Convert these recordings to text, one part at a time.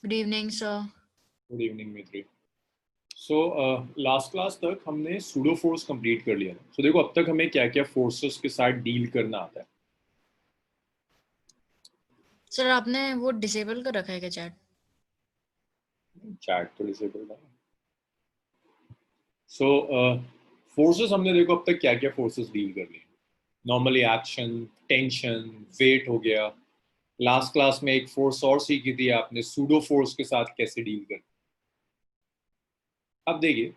Good evening sir. Good evening मित्री। So last class तक हमने सूडो फोर्स कंप्लीट कर लिया था। देखो अब तक हमें क्या क्या फोर्सेस के साथ डील करना आता है। सर आपने वो डिसेबल कर रखा है क्या चैट? चैट तो डिसेबल है। सो फोर्सेस हमने देखो अब तक क्या क्या फोर्सेस डील कर लिए। नॉर्मली एक्शन, टेंशन, वेट हो गया। लास्ट क्लास में एक फोर्स और सीखी थी आपने, सूडो फोर्स के साथ कैसे डील करना। अब देखिए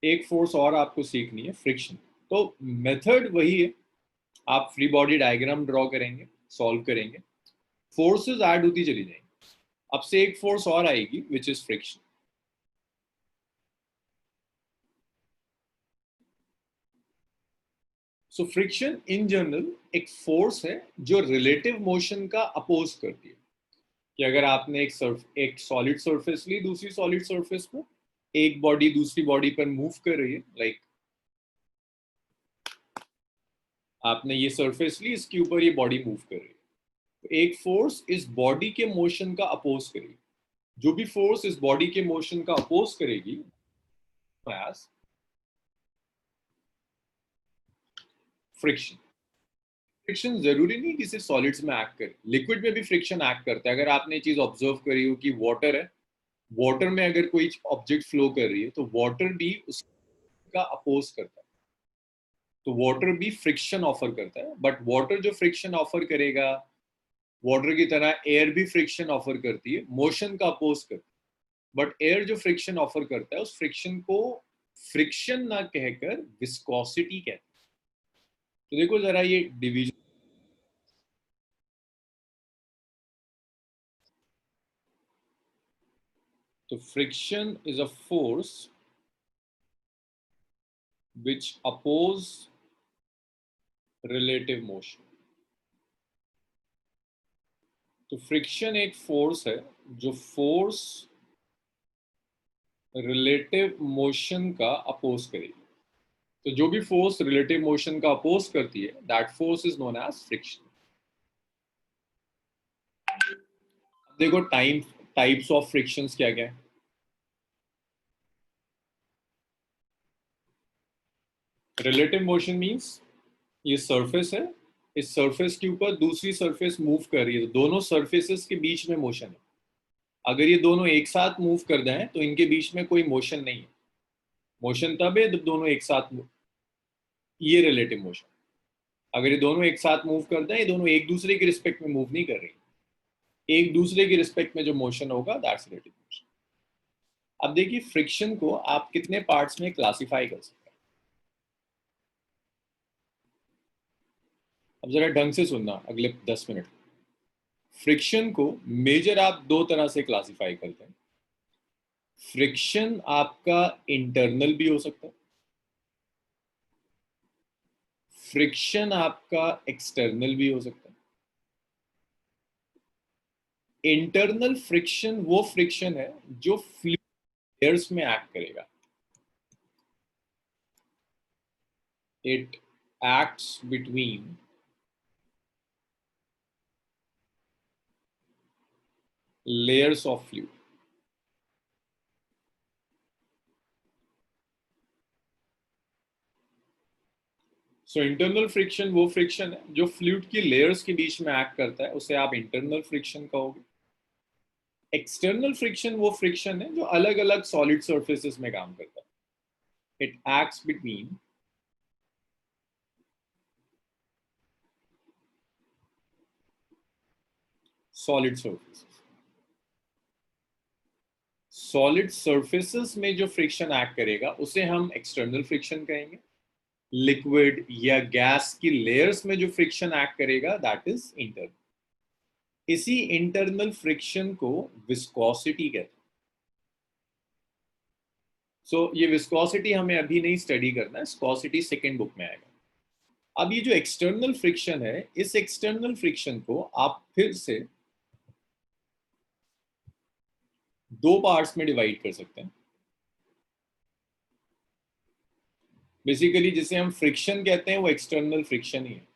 एक फोर्स और आपको सीखनी है, फ्रिक्शन। तो मेथड वही है, आप फ्री बॉडी डायग्राम ड्रॉ करेंगे, सॉल्व करेंगे, फोर्सेस ऐड होती चली जाएंगी। अब से एक फोर्स और आएगी which is friction. So friction in general एक फोर्स है जो रिलेटिव मोशन का अपोज करती है। कि अगर आपने एक सॉलिड सरफेस ली, दूसरी सॉलिड सरफेस पर एक बॉडी दूसरी बॉडी पर मूव कर रही है, लाइक आपने ये सरफेस ली, इसके ऊपर ये बॉडी मूव कर रही है, तो एक फोर्स इस बॉडी के मोशन का अपोज करेगी। जो भी फोर्स इस बॉडी के मोशन का अपोज करेगी एज फ्रिक्शन। फ्रिक्शन जरूरी नहीं कि सिर्फ सॉलिड्स में एक्ट करे, लिक्विड में भी फ्रिक्शन एक्ट करता है। अगर आपने चीज ऑब्जर्व करी हो कि वाटर है, वाटर में अगर कोई ऑब्जेक्ट फ्लो कर रही है तो वाटर भी उसका अपोज करता है, तो वाटर भी फ्रिक्शन ऑफर करता है। बट वाटर जो फ्रिक्शन ऑफर करेगा, वाटर की तरह एयर भी फ्रिक्शन ऑफर करती है, मोशन का अपोज करती है। बट एयर जो फ्रिक्शन ऑफर करता है, उस फ्रिक्शन को फ्रिक्शन ना कहकर विस्कोसिटी कहते हैं। तो देखो जरा ये डिवीजन। तो friction is a force which oppose relative motion। तो फ्रिक्शन एक फोर्स है जो फोर्स रिलेटिव मोशन का अपोज करेगी। तो जो भी फोर्स रिलेटिव मोशन का अपोज करती है, that force is known as friction. देखो टाइप्स ऑफ फ्रिक्शंस क्या क्या है। रिलेटिव मोशन मींस ये सरफेस है, इस सरफेस के ऊपर दूसरी सरफेस मूव कर रही है, तो दोनों सरफेसेस के बीच में मोशन है। अगर ये दोनों एक साथ मूव कर दें तो इनके बीच में कोई मोशन नहीं है। मोशन तब है जब दोनों एक साथ मूव, ये रिलेटिव मोशन। अगर ये दोनों एक साथ मूव कर दें, ये दोनों एक दूसरे के रिस्पेक्ट में मूव नहीं कर रही, एक दूसरे के रिस्पेक्ट में जो मोशन होगा दैट्स रिलेटिव मोशन। अब देखिए फ्रिक्शन को आप कितने पार्ट्स में क्लासिफाई कर सकते हैं। अब जरा ढंग से सुनना अगले 10 मिनट। फ्रिक्शन को मेजर आप दो तरह से क्लासिफाई करते हैं। फ्रिक्शन आपका इंटरनल भी हो सकता है, फ्रिक्शन आपका एक्सटर्नल भी हो सकता है। इंटरनल फ्रिक्शन वो फ्रिक्शन है जो फ्लूइड लेयर्स में एक्ट करेगा। It acts between layers of fluid। So internal friction वो फ्रिक्शन है जो फ्लूइड की लेयर्स के बीच में एक्ट करता है, उसे आप इंटरनल फ्रिक्शन कहोगे। एक्सटर्नल फ्रिक्शन वो फ्रिक्शन है जो अलग अलग सॉलिड सर्फेसेस में काम करता है। It acts between solid surfaces. Solid surfaces में जो फ्रिक्शन एक्ट करेगा उसे हम एक्सटर्नल फ्रिक्शन कहेंगे। लिक्विड या गैस की लेयर्स में जो फ्रिक्शन एक्ट करेगा दैट इज इंटरनल। इसी इंटरनल फ्रिक्शन को विस्कोसिटी कहते हैं। ये विस्कोसिटी हमें अभी नहीं स्टडी करना है, विस्कोसिटी सेकेंड बुक में आएगा। अब ये जो एक्सटर्नल फ्रिक्शन है, इस एक्सटर्नल फ्रिक्शन को आप फिर से दो पार्ट्स में डिवाइड कर सकते हैं। बेसिकली जिसे हम फ्रिक्शन कहते हैं वो एक्सटर्नल फ्रिक्शन ही है।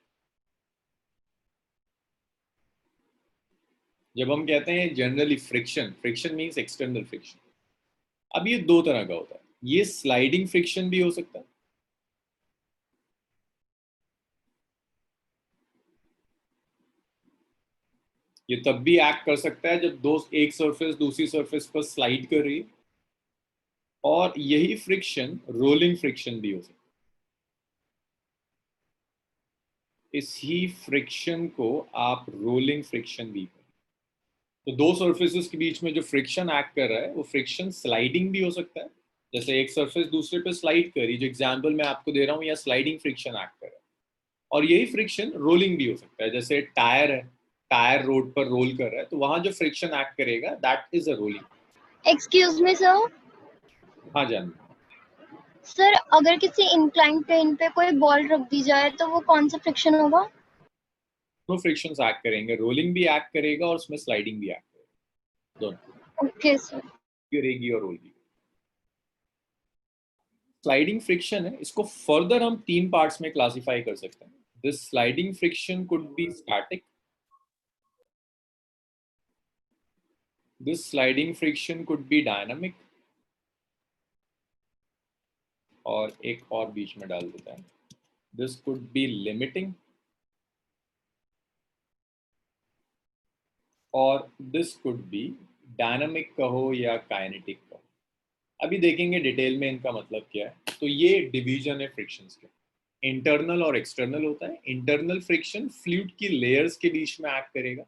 जब हम कहते हैं generally friction, friction means external friction. अब ये दो तरह का होता है, ये स्लाइडिंग फ्रिक्शन भी हो सकता है, ये तब भी एक्ट कर सकता है जब दो एक सरफेस दूसरी सरफेस पर स्लाइड कर रही है, और यही फ्रिक्शन रोलिंग फ्रिक्शन भी हो सकता है। इसी फ्रिक्शन को आप रोलिंग फ्रिक्शन भी करें। तो दो सरफेसेस के बीच में जो फ्रिक्शन एक्ट कर रहा है वो फ्रिक्शन स्लाइडिंग भी हो सकता है, जैसे एक सरफेस दूसरे पे स्लाइड करी, जो एग्जांपल मैं आपको दे रहा हूँ, या स्लाइडिंग फ्रिक्शन एक्ट कर रहा है। और यही फ्रिक्शन रोलिंग भी हो सकता है, जैसे टायर है, टायर रोड पर रोल कर रहा है, तो वहां जो फ्रिक्शन एक्ट करेगा that is a rolling. Excuse me sir. हाँ जान, सर अगर किसी इंक्लाइन प्लेन पे कोई बॉल रख दी जाए तो वो कौन सा फ्रिक्शन होगा? दोनों फ्रिक्शन एक्ट करेंगे, रोलिंग भी एक्ट करेगा और उसमें स्लाइडिंग भी एक्ट करेगा, दोनों ओके सर। करेगी और रोल भी। स्लाइडिंग फ्रिक्शन है, इसको फर्दर हम तीन पार्ट्स में क्लासिफाई कर सकते हैं। This sliding friction could be static, this sliding friction could be dynamic, और एक और बीच में डाल देता है, दिस कुड बी लिमिटिंग, और दिस कुड बी डायनामिक कहो या काइनेटिक कहो। अभी देखेंगे डिटेल में इनका मतलब क्या है। तो ये डिवीजन है फ्रिक्शंस के, इंटरनल और एक्सटर्नल होता है। इंटरनल फ्रिक्शन फ्लूइड की लेयर्स के बीच में एक्ट करेगा,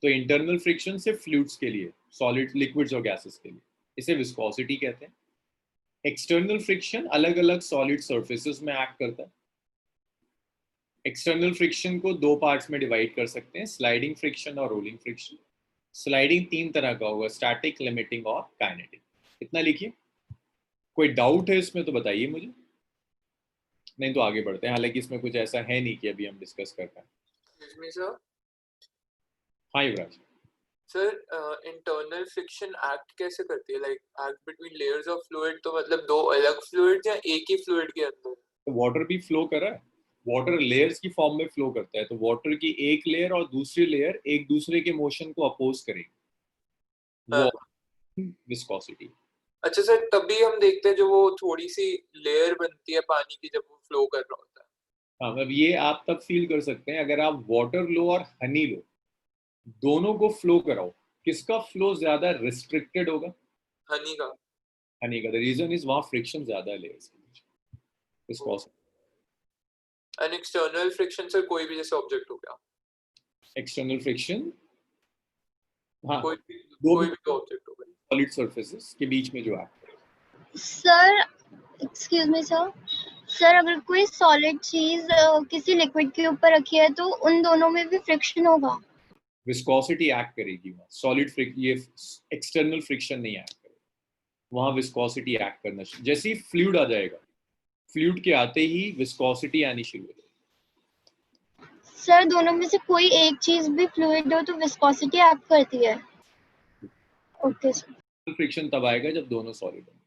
तो इंटरनल फ्रिक्शन सिर्फ फ्लूइड्स के लिए, सॉलिड लिक्विड्स और गैसेस के लिए, इसे विस्कोसिटी कहते हैं। एक्सटर्नल फ्रिक्शन अलग अलग सॉलिड सर्फेसेस में एक्ट करता है। एक्सटर्नल फ्रिक्शन को दो पार्ट्स में डिवाइड कर सकते हैं, स्लाइडिंग फ्रिक्शन और रोलिंग फ्रिक्शन। स्लाइडिंग तीन तरह का होगा, स्टैटिक, लिमिटिंग और काइनेटिक। इतना लिखिए। कोई डाउट है इसमें तो बताइए मुझे, नहीं तो आगे बढ़ते हैं। हालांकि इसमें कुछ ऐसा है नहीं कि अभी हम डिस्कस कर पाए। सर हाँ युवराज। सर इंटरनल फ्रिक्शन एक्ट कैसे करती है, like act between layers of fluid, तो मतलब दो अलग फ्लूइड या एक ही फ्लूइड के अंदर? तो वाटर भी फ्लो कर रहा है, वाटर लेयर्स की फॉर्म में फ्लो करता है, तो वाटर की एक लेयर और दूसरी लेयर एक दूसरे के मोशन को अपोज करेगी, वो हाँ। विस्कोसिटी। अच्छा सर, तभी हम देखते हैं जो वो थोड़ी सी लेयर बनती है पानी की जब वो फ्लो कर रहा होता है। हाँ, अब ये आप तब फील कर सकते हैं अगर आप वाटर लो और हनी लो, दोनों को फ्लो कराओ, किसका फ्लो ज्यादा रिस्ट्रिक्टेड होगा? हनी का। हनी का। द रीजन इज वहां फ्रिक्शन ज्यादा है लेयर्स के बीच, viscosity. And external friction sir कोई भी जैसे ऑब्जेक्ट हो गया, एक्सटर्नल फ्रिक्शन, हाँ, कोई भी दो कोई भी ऑब्जेक्ट हो गया। सॉलिड सर्फेसेस के बीच में जो है। Sir excuse me sir. Sir अगर कोई सॉलिड चीज किसी लिक्विड के ऊपर रखी है तो उन दोनों में भी फ्रिक्शन होगा? विस्कोसिटी एक्ट करेगी वहां, सॉलिड ये एक्सटर्नल फ्रिक्शन नहीं एक्ट करेगा, वहां विस्कोसिटी एक्ट करना चाहिए। जैसे ही फ्लूइड आ जाएगा, फ्लूइड के आते ही विस्कोसिटी आनी शुरू हो जाएगी। सर दोनों में से कोई एक चीज भी फ्लूइड हो तो विस्कोसिटी एक्ट करती है? Okay sir. फ्रिक्शन तब आएगा जब दोनों सॉलिड होंगे।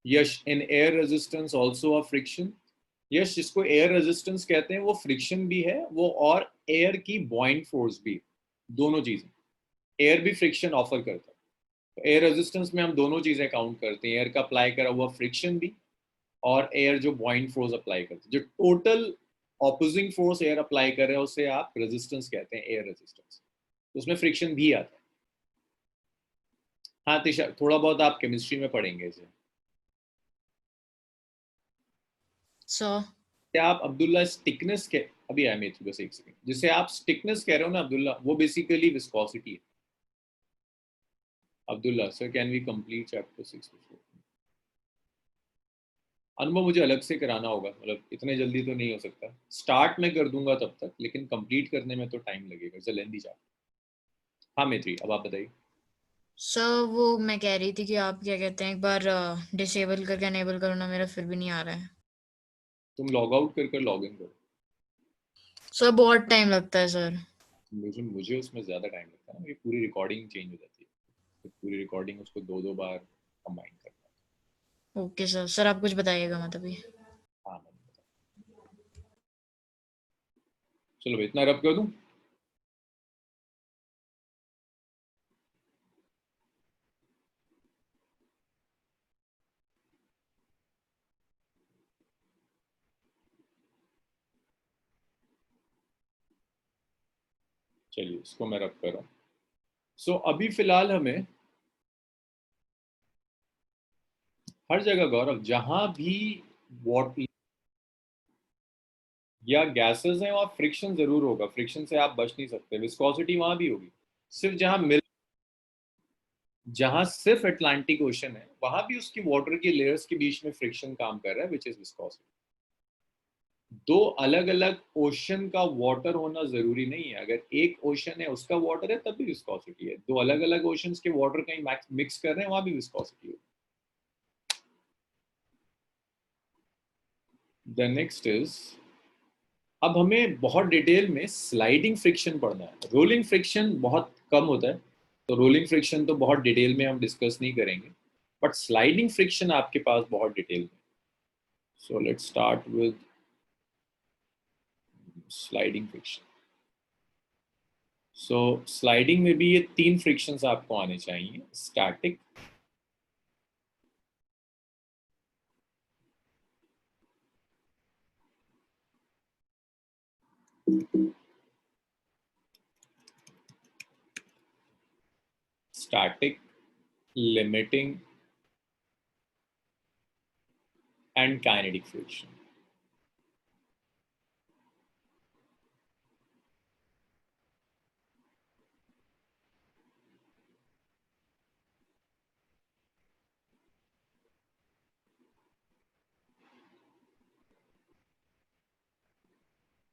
Yes, in air resistance also a friction. Yes, जिसको एयर रेजिस्टेंस कहते हैं वो फ्रिक्शन भी है, वो और एयर की बॉइंट फोर्स भी, दोनों चीजें। एयर भी फ्रिक्शन ऑफर करता है, तो एयर रेजिस्टेंस में हम दोनों चीजें काउंट करते हैं, एयर का अप्लाई करा हुआ फ्रिक्शन भी, और एयर जो बॉइंट फोर्स अप्लाई करते हैं। जो total opposing force air apply कर रहे हैं उसे आप रेजिस्टेंस कहते हैं, एयर रेजिस्टेंस। तो उसमें फ्रिक्शन भी आता है। हाँ तिशा, थोड़ा बहुत आप केमिस्ट्री में पढ़ेंगे इसे। सो क्या आप अब्दुल्ला स्टिकनेस के, अभी आया मेरे बस एक सेकंड, जिसे आप स्टिकनेस कह रहे हो ना अब्दुल्ला, वो बेसिकली विस्कोसिटी है। Abdullah sir, can we complete chapter 6 before? अनुभव मुझे अलग से कराना होगा, मतलब इतने जल्दी तो नहीं हो सकता। स्टार्ट में कर दूंगा तब तक, लेकिन कंप्लीट करने में तो टाइम लगेगा, इट्स अ लेंथी चैप्टर। हाँ मैत्री, अब आप बताइए। सर वो मैं कह रही थी कि आप क्या कहते हैं, एक बार डिसेबल करके अनेबल करो ना, मेरा फिर भी नहीं आ रहा है। तुम लॉग आउट कर लॉग इन करो। सर बहुत टाइम लगता है सर। मुझे उसमें ज़्यादा टाइम लगता है ना, ये पूरी रिकॉर्डिंग चेंज हो जाती है, तो पूरी रिकॉर्डिंग उसको दो दो बार कंबाइन करना ओके सर, सर आप कुछ बताइएगा मतलब ये। है। हाँ मैं बता, चलो इतना रब कर दूं। चलिए इसको मैं रब कर रहा हूँ। सो अभी फिलहाल हमें हर जगह गौरव जहां भी वाटर या गैसेस हैं वहां फ्रिक्शन जरूर होगा, फ्रिक्शन से आप बच नहीं सकते, विस्कोसिटी वहां भी होगी। सिर्फ जहां सिर्फ अटलांटिक ओशन है वहां भी उसकी वाटर की लेयर्स के बीच में फ्रिक्शन काम कर रहा है, विच इज विस्कोसिटी। दो अलग अलग ओशन का वाटर होना जरूरी नहीं है। अगर एक ओशन है उसका वाटर है तब भी विस्कोसिटी है, दो अलग अलग ओशंस के वाटर कहीं मिक्स कर रहे हैं वहां भी विस्कोसिटी है। द नेक्स्ट इज, अब हमें बहुत डिटेल में स्लाइडिंग फ्रिक्शन पढ़ना है। रोलिंग फ्रिक्शन बहुत कम होता है, तो रोलिंग फ्रिक्शन तो बहुत डिटेल में हम डिस्कस नहीं करेंगे, बट स्लाइडिंग फ्रिक्शन आपके पास बहुत डिटेल में। So let's start with sliding friction. So sliding में भी ये तीन फ्रिक्शंस आपको आने चाहिए, static, static, limiting, and kinetic friction.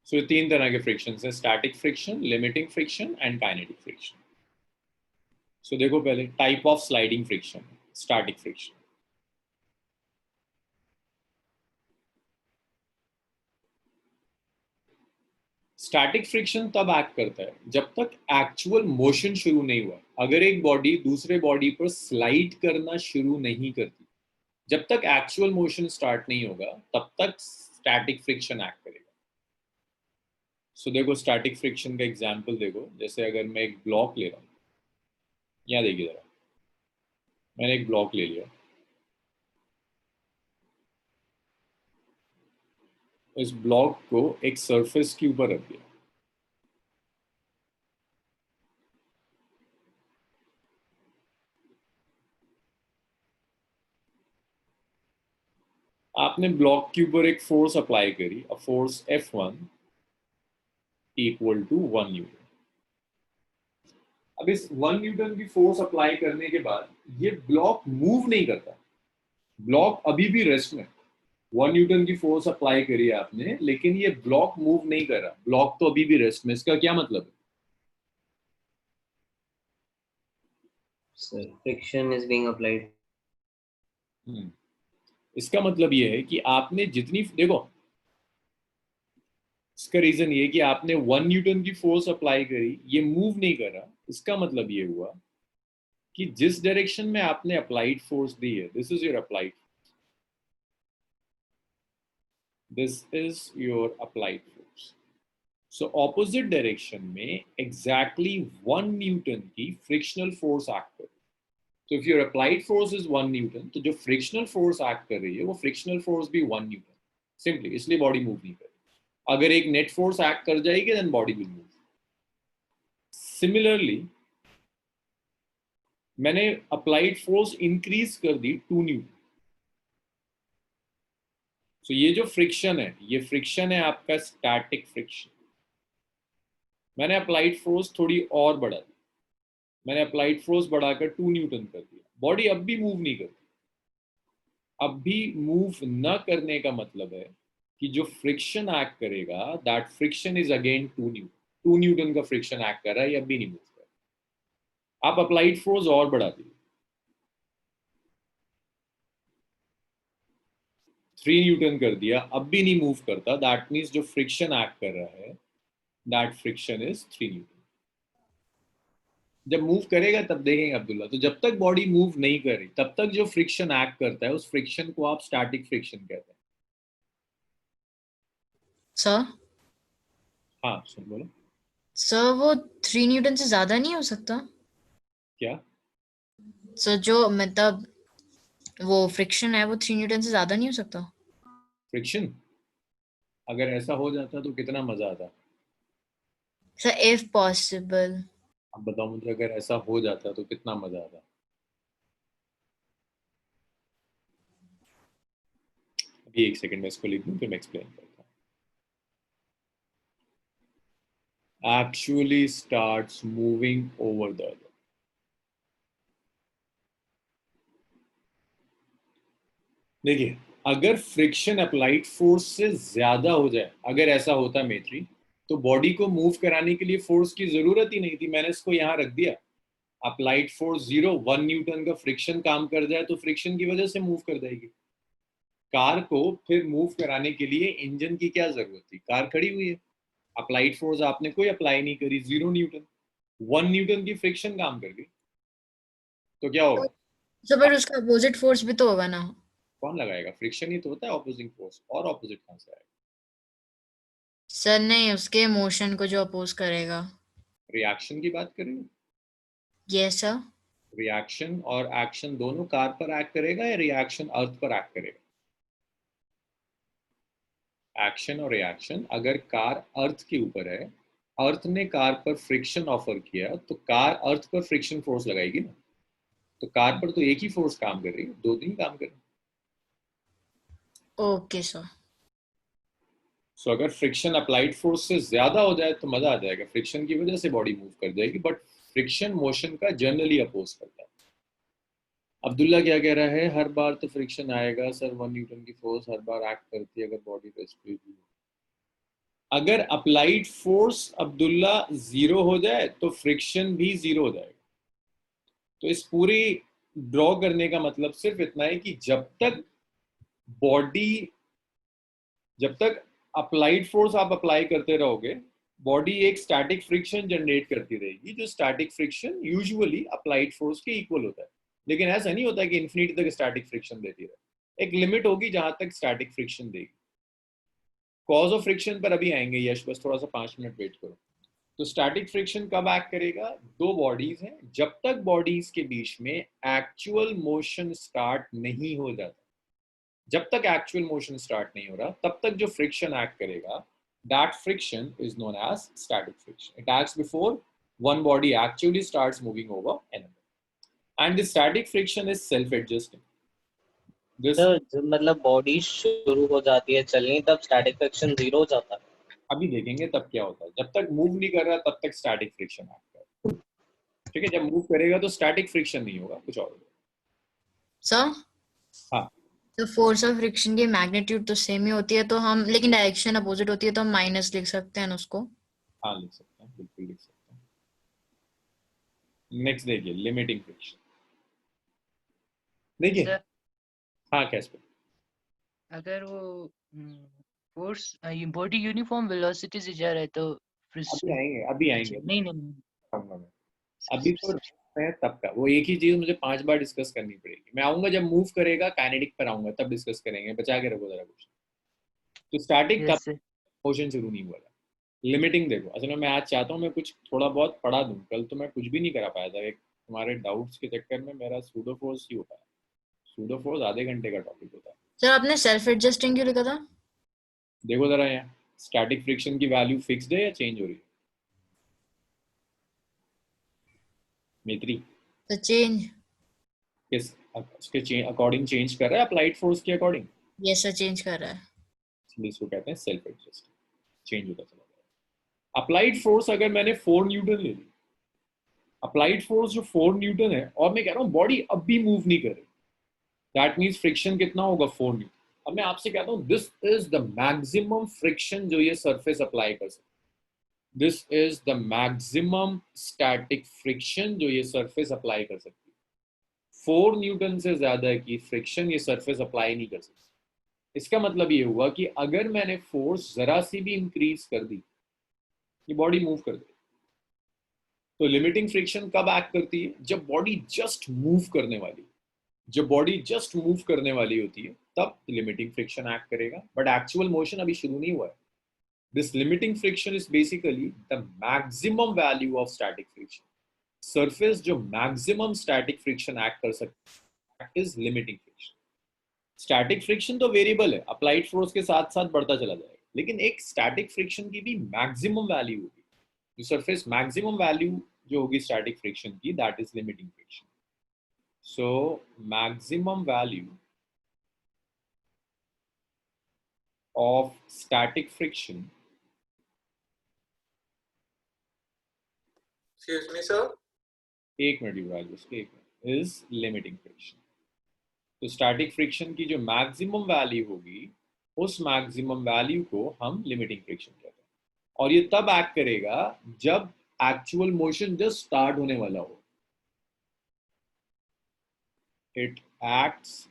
So ये तीन तरह के फ्रिक्शंस हैं, static friction, limiting friction and kinetic friction. So देखो पहले type of sliding friction, static friction. Static friction तब एक्ट करता है जब तक एक्चुअल मोशन शुरू नहीं हुआ। अगर एक बॉडी दूसरे बॉडी पर स्लाइड करना शुरू नहीं करती, जब तक एक्चुअल मोशन स्टार्ट नहीं होगा तब तक स्टैटिक फ्रिक्शन एक्ट करेगा। सो देखो स्टैटिक फ्रिक्शन का एग्जांपल देखो, जैसे अगर मैं एक ब्लॉक ले रहा हूँ, यहाँ देखिए जरा, मैंने एक ब्लॉक ले लिया, इस ब्लॉक को एक सरफेस के ऊपर रख दिया, आपने ब्लॉक के ऊपर एक फोर्स अप्लाई करी, a force F1 equal to 1 newton. अब इस 1 न्यूटन की फोर्स अप्लाई करने के बाद ये ब्लॉक मूव नहीं करता, ब्लॉक अभी भी रेस्ट में। 1 न्यूटन की फोर्स अप्लाई करी आपने, लेकिन ये ब्लॉक मूव नहीं कर रहा, ब्लॉक तो अभी भी रेस्ट में। इसका क्या मतलब है? Sir, friction is being applied. इसका मतलब ये है कि आपने जितनी, देखो इसका रीजन ये कि आपने 1 न्यूटन की फोर्स अप्लाई करी, ये मूव नहीं कर रहा। इसका मतलब ये हुआ कि जिस डायरेक्शन में आपने अप्लाइड फोर्स दी है, this is your applied, this is your applied force. So opposite direction में एग्जैक्टली 1 न्यूटन की फ्रिक्शनल फोर्स एक्ट कर। तो if your applied force is 1 Newton, तो जो फ्रिक्शनल फोर्स एक्ट कर रही है वो फ्रिक्शनल फोर्स भी 1 न्यूटन, सिंपली, इसलिए बॉडी मूव नहीं कर रही। अगर एक नेट फोर्स एक्ट कर जाएगी then body will move. Similarly मैंने अप्लाइड फोर्स इंक्रीज कर दी 2 न्यूटन, तो ये जो फ्रिक्शन है, ये फ्रिक्शन है आपका स्टैटिक फ्रिक्शन। मैंने अप्लाइड फोर्स थोड़ी और बढ़ा दी, मैंने अप्लाइड फोर्स बढ़ाकर 2 न्यूटन कर दिया, बॉडी अब भी मूव नहीं करती। अब भी मूव न करने का मतलब है कि जो फ्रिक्शन एक्ट करेगा, that friction is again 2 Newton. 2 Newton का फ्रिक्शन एक्ट कर रहा है, ये अब भी नहीं मूव कर रहा। आप अप्लाइड फोर्स और बढ़ा दी, 3 न्यूटन कर दिया, अब भी नहीं मूव करता, दैट मीन्स जो फ्रिक्शन एक्ट कर रहा है, दैट फ्रिक्शन इज 3 न्यूटन। जब मूव करेगा तब देखेंगे अब्दुल्ला। तो जब तक बॉडी मूव नहीं कर रही तब तक जो फ्रिक्शन एक्ट करता है, उस फ्रिक्शन को आप स्टैटिक फ्रिक्शन कहते हैं। सर हाँ सुन बोलो। सर वो 3 न्यूटन से ज्यादा नहीं हो सकता? क्या? सर जो मतलब वो फ्रिक्शन है वो 3 न्यूटन से ज्यादा नहीं हो सकता? फ्रिक्शन अगर ऐसा हो जाता तो कितना मजा आता। Sir if possible. अब बताओ मुझे, अगर ऐसा हो जाता तो कितना मजा आता। अभी एक सेकंड में इसको लिख दूं फिर मैं एक्सप्लेन करता हूँ। Actually starts moving over the other. देखिए, अगर फ्रिक्शन अप्लाइड फोर्स से ज्यादा हो जाए, अगर ऐसा होता मेथ्री, तो बॉडी को मूव कराने के लिए फोर्स की जरूरत ही नहीं थी। मैंने इसको यहाँ रख दिया। अप्लाइड फोर्स 0, 1 न्यूटन का फ्रिक्शन काम कर जाए तो फ्रिक्शन की वजह से मूव कर जाएगी। कार को फिर मूव कराने के लिए इंजन की क्या जरूरत थी? कार खड़ी हुई है, अप्लाइड फोर्स आपने कोई अप्लाई नहीं करी, 0 न्यूटन। 1 न्यूटन की फ्रिक्शन काम कर गई, तो क्या होगा? सर पर उसका अपोजिट फोर्स भी तो होगा ना। कौन लगाएगा? फ्रिक्शन ही तो होता है ऑपोजिंग फोर्स, और ऑपोजिट कहां से आएगा? सर नहीं, उसके मोशन को जो अपोज करेगा। रिएक्शन की बात करें? Yes sir. रिएक्शन और एक्शन दोनों कार पर एक्ट करेगा या रिएक्शन अर्थ पर एक्ट करेगा? एक्शन और रिएक्शन, अगर कार अर्थ के ऊपर है, अर्थ ने कार पर फ्रिक्शन ऑफर किया, तो कार अर्थ पर फ्रिक्शन फोर्स लगाएगी ना। तो कार पर तो एक ही फोर्स काम कर रही है, दो तीन काम कर रही है। Okay sir. सो अगर फ्रिक्शन अप्लाइड फोर्स से ज्यादा हो जाए तो मजा आ जाएगा, फ्रिक्शन की वजह से बॉडी मूव कर जाएगी, बट फ्रिक्शन मोशन का जनरली अपोज करता है। अब्दुल्ला क्या कह रहा है? हर बार तो फ्रिक्शन आएगा सर, 1 न्यूटन की फोर्स हर बार एक्ट करती है अगर बॉडी रेस्ट पे भी हो। अगर अप्लाइड फोर्स अब्दुल्ला 0 हो जाए तो फ्रिक्शन भी 0 हो जाएगा। तो इस पूरी ड्रॉ करने का मतलब सिर्फ इतना है कि जब तक अप्लाइड फोर्स आप अप्लाई करते रहोगे, बॉडी एक स्टैटिक फ्रिक्शन जनरेट करती रहेगी, जो static friction usually applied force के इक्वल होता है। लेकिन ऐसा नहीं होता कि इन्फिनिटी तक स्टैटिक फ्रिक्शन देती रहे, एक लिमिट होगी जहां तक स्टैटिक फ्रिक्शन देगी। कॉज ऑफ फ्रिक्शन पर अभी आएंगे यश, बस थोड़ा सा 5 मिनट वेट करो। तो स्टैटिक फ्रिक्शन कब एक्ट करेगा? दो बॉडीज हैं, जब तक बॉडीज के बीच में एक्चुअल मोशन स्टार्ट नहीं हो जाता, जब तक एक्चुअल मोशन स्टार्ट नहीं हो रहा, तब तक जो फ्रिक्शन एक्ट करेगा, that friction is known as static friction. It acts before one body actually starts moving over another, and the static friction is self adjusting. This तो मतलब बॉडी शुरू हो जाती है चलनी तब स्टैटिक फ्रिक्शन 0 हो जाता है। अभी देखेंगे तब क्या होता है। जब तक मूव नहीं कर रहा तब तक स्टैटिक फ्रिक्शन एक्ट कर रहा है, ठीक है? जब मूव करेगा तो स्टैटिक फ्रिक्शन नहीं होगा, कुछ और होगा। सर हाँ, तो फोर्स ऑफ फ्रिक्शन की मैग्नीट्यूड तो सेम ही होती है, तो हम, लेकिन डायरेक्शन अपोजिट होती है तो हम माइनस लिख सकते हैं ना उसको। हाँ लिख सकते हैं, बिल्कुल लिख सकते हैं। नेक्स्ट देखिए, लिमिटिंग फ्रिक्शन। देखिए, सर हाँ कैस्पर, अगर वो फोर्स बॉडी यूनिफॉर्म वेलोसिटी से जा रहा है तो अभी आएंगे, अभी अच्छा, आएंगे, नहीं आऊंगा मैं। अभी तो है तब का वो एक ही चीज मुझे 5 बार डिस्कस करनी पड़ेगी। मैं आऊंगा जब मूव करेगा, काइनेटिक पर आऊंगा, तब डिस्कस करेंगे। बचा के रखो जरा कुछ। तो स्टैटिक कब यस सर। मोशन शुरू नहीं हुआ था। लिमिटिंग देखो, असल में मैं आज चाहता हूँ मैं कुछ थोड़ा बहुत पढ़ा दूं। कल तो मैं कुछ भी नहीं करा पाया था, एक तुम्हारे डाउट्स के चक्कर में मेरा सूडो फोर्स ही हो पाया। सूडो फोर्स आधे घंटे का टॉपिक होता है। सर आपने सेल्फ एडजस्टिंग क्यों लिखा था? देखो जरा यहाँ, स्टैटिक फ्रिक्शन की वैल्यू फिक्स्ड है या चेंज हो रही है? मित्री, तो चेंज। किस उसके अकॉर्डिंग चेंज कर रहा है? अप्लाइड फोर्स के अकॉर्डिंग। यस सर, चेंज कर रहा है। इसलिए इसको कहते हैं सेल्फ एडजस्ट, चेंज होता चला जाएगा। अप्लाइड फोर्स अगर मैंने 4 न्यूटन ले ली, अप्लाइड फोर्स जो 4 न्यूटन है, और मैं कह रहा हूँ बॉडी अब भी मूव नहीं कर रही, दैट मीन्स फ्रिक्शन कितना होगा? 4 न्यूटन। अब मैं आपसे कहता हूँ this is the maximum friction जो ये सरफेस अप्लाई कर सकती है। This is the maximum static friction जो ये सरफेस अप्लाई कर सकती है। 4 न्यूटन से ज्यादा की फ्रिक्शन ये सरफेस अप्लाई नहीं कर सकती। इसका मतलब ये हुआ कि अगर मैंने फोर्स जरा सी भी इंक्रीज कर दी, ये बॉडी मूव कर दे। तो लिमिटिंग फ्रिक्शन कब एक्ट करती है? जब बॉडी जस्ट मूव करने वाली, जब बॉडी जस्ट मूव करने वाली होती है, तब लिमिटिंग फ्रिक्शन एक्ट करेगा। बट एक्चुअल मोशन अभी शुरू नहीं हुआ है। This limiting friction is basically the maximum value of static friction. Surface जो मैक्सिमम स्टैटिक फ्रिक्शन एक्ट कर सकता है is limiting friction. Static friction तो वेरिएबल है, अप्लाइड फोर्स के साथ साथ बढ़ता चला जाएगा, लेकिन एक स्टैटिक फ्रिक्शन की भी मैक्सिमम वैल्यू होगी। जो सरफेस मैक्सिमम वैल्यू जो होगी स्टैटिक फ्रिक्शन की, that is limiting friction. So maximum value of static friction, Excuse me, sir. एक मिनट युवराज, बस एक मिनट, इज लिमिटिंग फ्रिक्शन. तो स्टैटिक फ्रिक्शन की जो मैक्सिमम वैल्यू होगी, उस मैक्सिमम वैल्यू को हम लिमिटिंग फ्रिक्शन कहते हैं. और ये तब एक्ट करेगा जब एक्चुअल मोशन जस्ट स्टार्ट होने वाला हो. It acts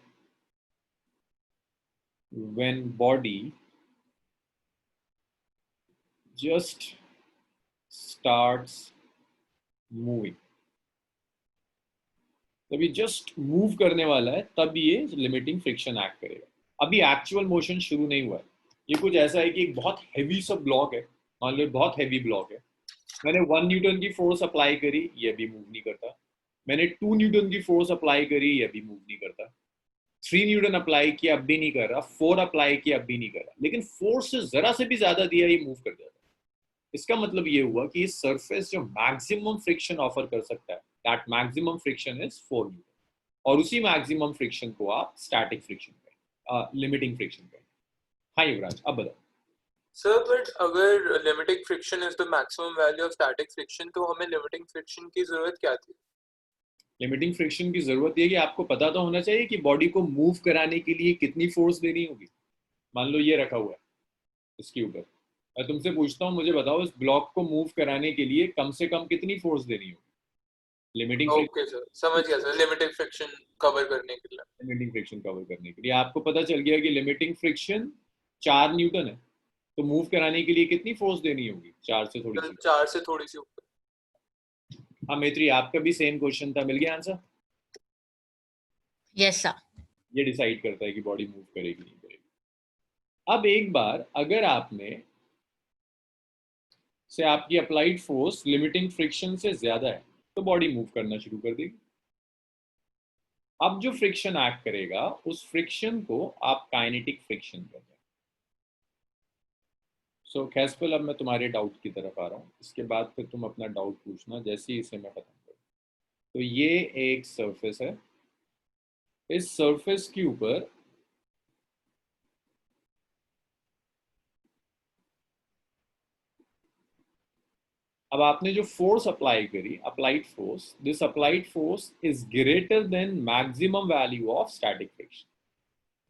when body just starts moving. तभी जस्ट मूव करने वाला है, तब ये लिमिटिंग फ्रिक्शन एक्ट करेगा. अभी एक्चुअल मोशन शुरू नहीं हुआ है. ये कुछ ऐसा है कि एक बहुत हैवी सा ब्लॉक है, मान लो बहुत हैवी ब्लॉक है. मैंने 1 न्यूटन की फोर्स अप्लाई करी, ये भी मूव नहीं करता. मैंने 2 न्यूटन की फोर्स अप्लाई करी, ये भी मूव नहीं करता. 3 न्यूटन अप्लाई किया, अब भी नहीं कर रहा. 4 अप्लाई किया, अब भी नहीं कर रहा. लेकिन फोर्स से जरा से भी ज्यादा दिया, ये मूव कर जाता है. इसका मतलब ये हुआ कि इस सरफेस जो मैक्सिमम फ्रिक्शन ऑफर कर सकता है, that maximum friction is 4 Newton. और उसी मैक्सिमम फ्रिक्शन को आप स्टैटिक फ्रिक्शन कहें, लिमिटिंग फ्रिक्शन कहें. हाँ युवराज, अब बताओ. Sir, but अगर limiting friction is the maximum value of static friction, तो हमें limiting friction की जरूरत क्या थी? लिमिटिंग फ्रिक्शन की जरूरत ये है कि आपको पता तो होना चाहिए कि बॉडी को मूव कराने के लिए कितनी फोर्स देनी होगी. मान लो ये रखा हुआ है इसके ऊपर, मैं तुमसे पूछता हूँ, मुझे बताओ इस ब्लॉक को मूव कराने के लिए कम से कम कितनी फोर्स देनी होगी. लिमिटिंग ओके सर, समझ गया सर. लिमिटिंग फ्रिक्शन कवर करने के लिए. लिमिटिंग फ्रिक्शन कवर करने के लिए आपको पता चल गया कि लिमिटिंग फ्रिक्शन 4 न्यूटन है, तो मूव कराने के लिए कितनी फोर्स देनी होगी? 4 से थोड़ी सी. 4 से थोड़ी सी ऊपर. हाँ मैत्री, आपका भी सेम क्वेश्चन था, मिल गया आंसर. Yes sir. ये डिसाइड करता है कि बॉडी मूव करेगी नहीं करेगी. अब एक बार अगर आपने से आपकी अप्लाइड फोर्स लिमिटिंग फ्रिक्शन से ज्यादा है, तो बॉडी मूव करना शुरू कर देगी. अब जो फ्रिक्शन एक्ट करेगा, उस फ्रिक्शन को आप काइनेटिक फ्रिक्शन कहते हैं. सो कैस्पल, अब मैं तुम्हारे डाउट की तरफ आ रहा हूँ. इसके बाद फिर तुम अपना डाउट पूछना जैसे ही इसे मैं खत्म करूँ. तो ये एक सरफेस है. इस सरफेस के ऊपर अब आपने जो फोर्स अप्लाई करी, applied force, this applied force is greater than maximum value of static friction.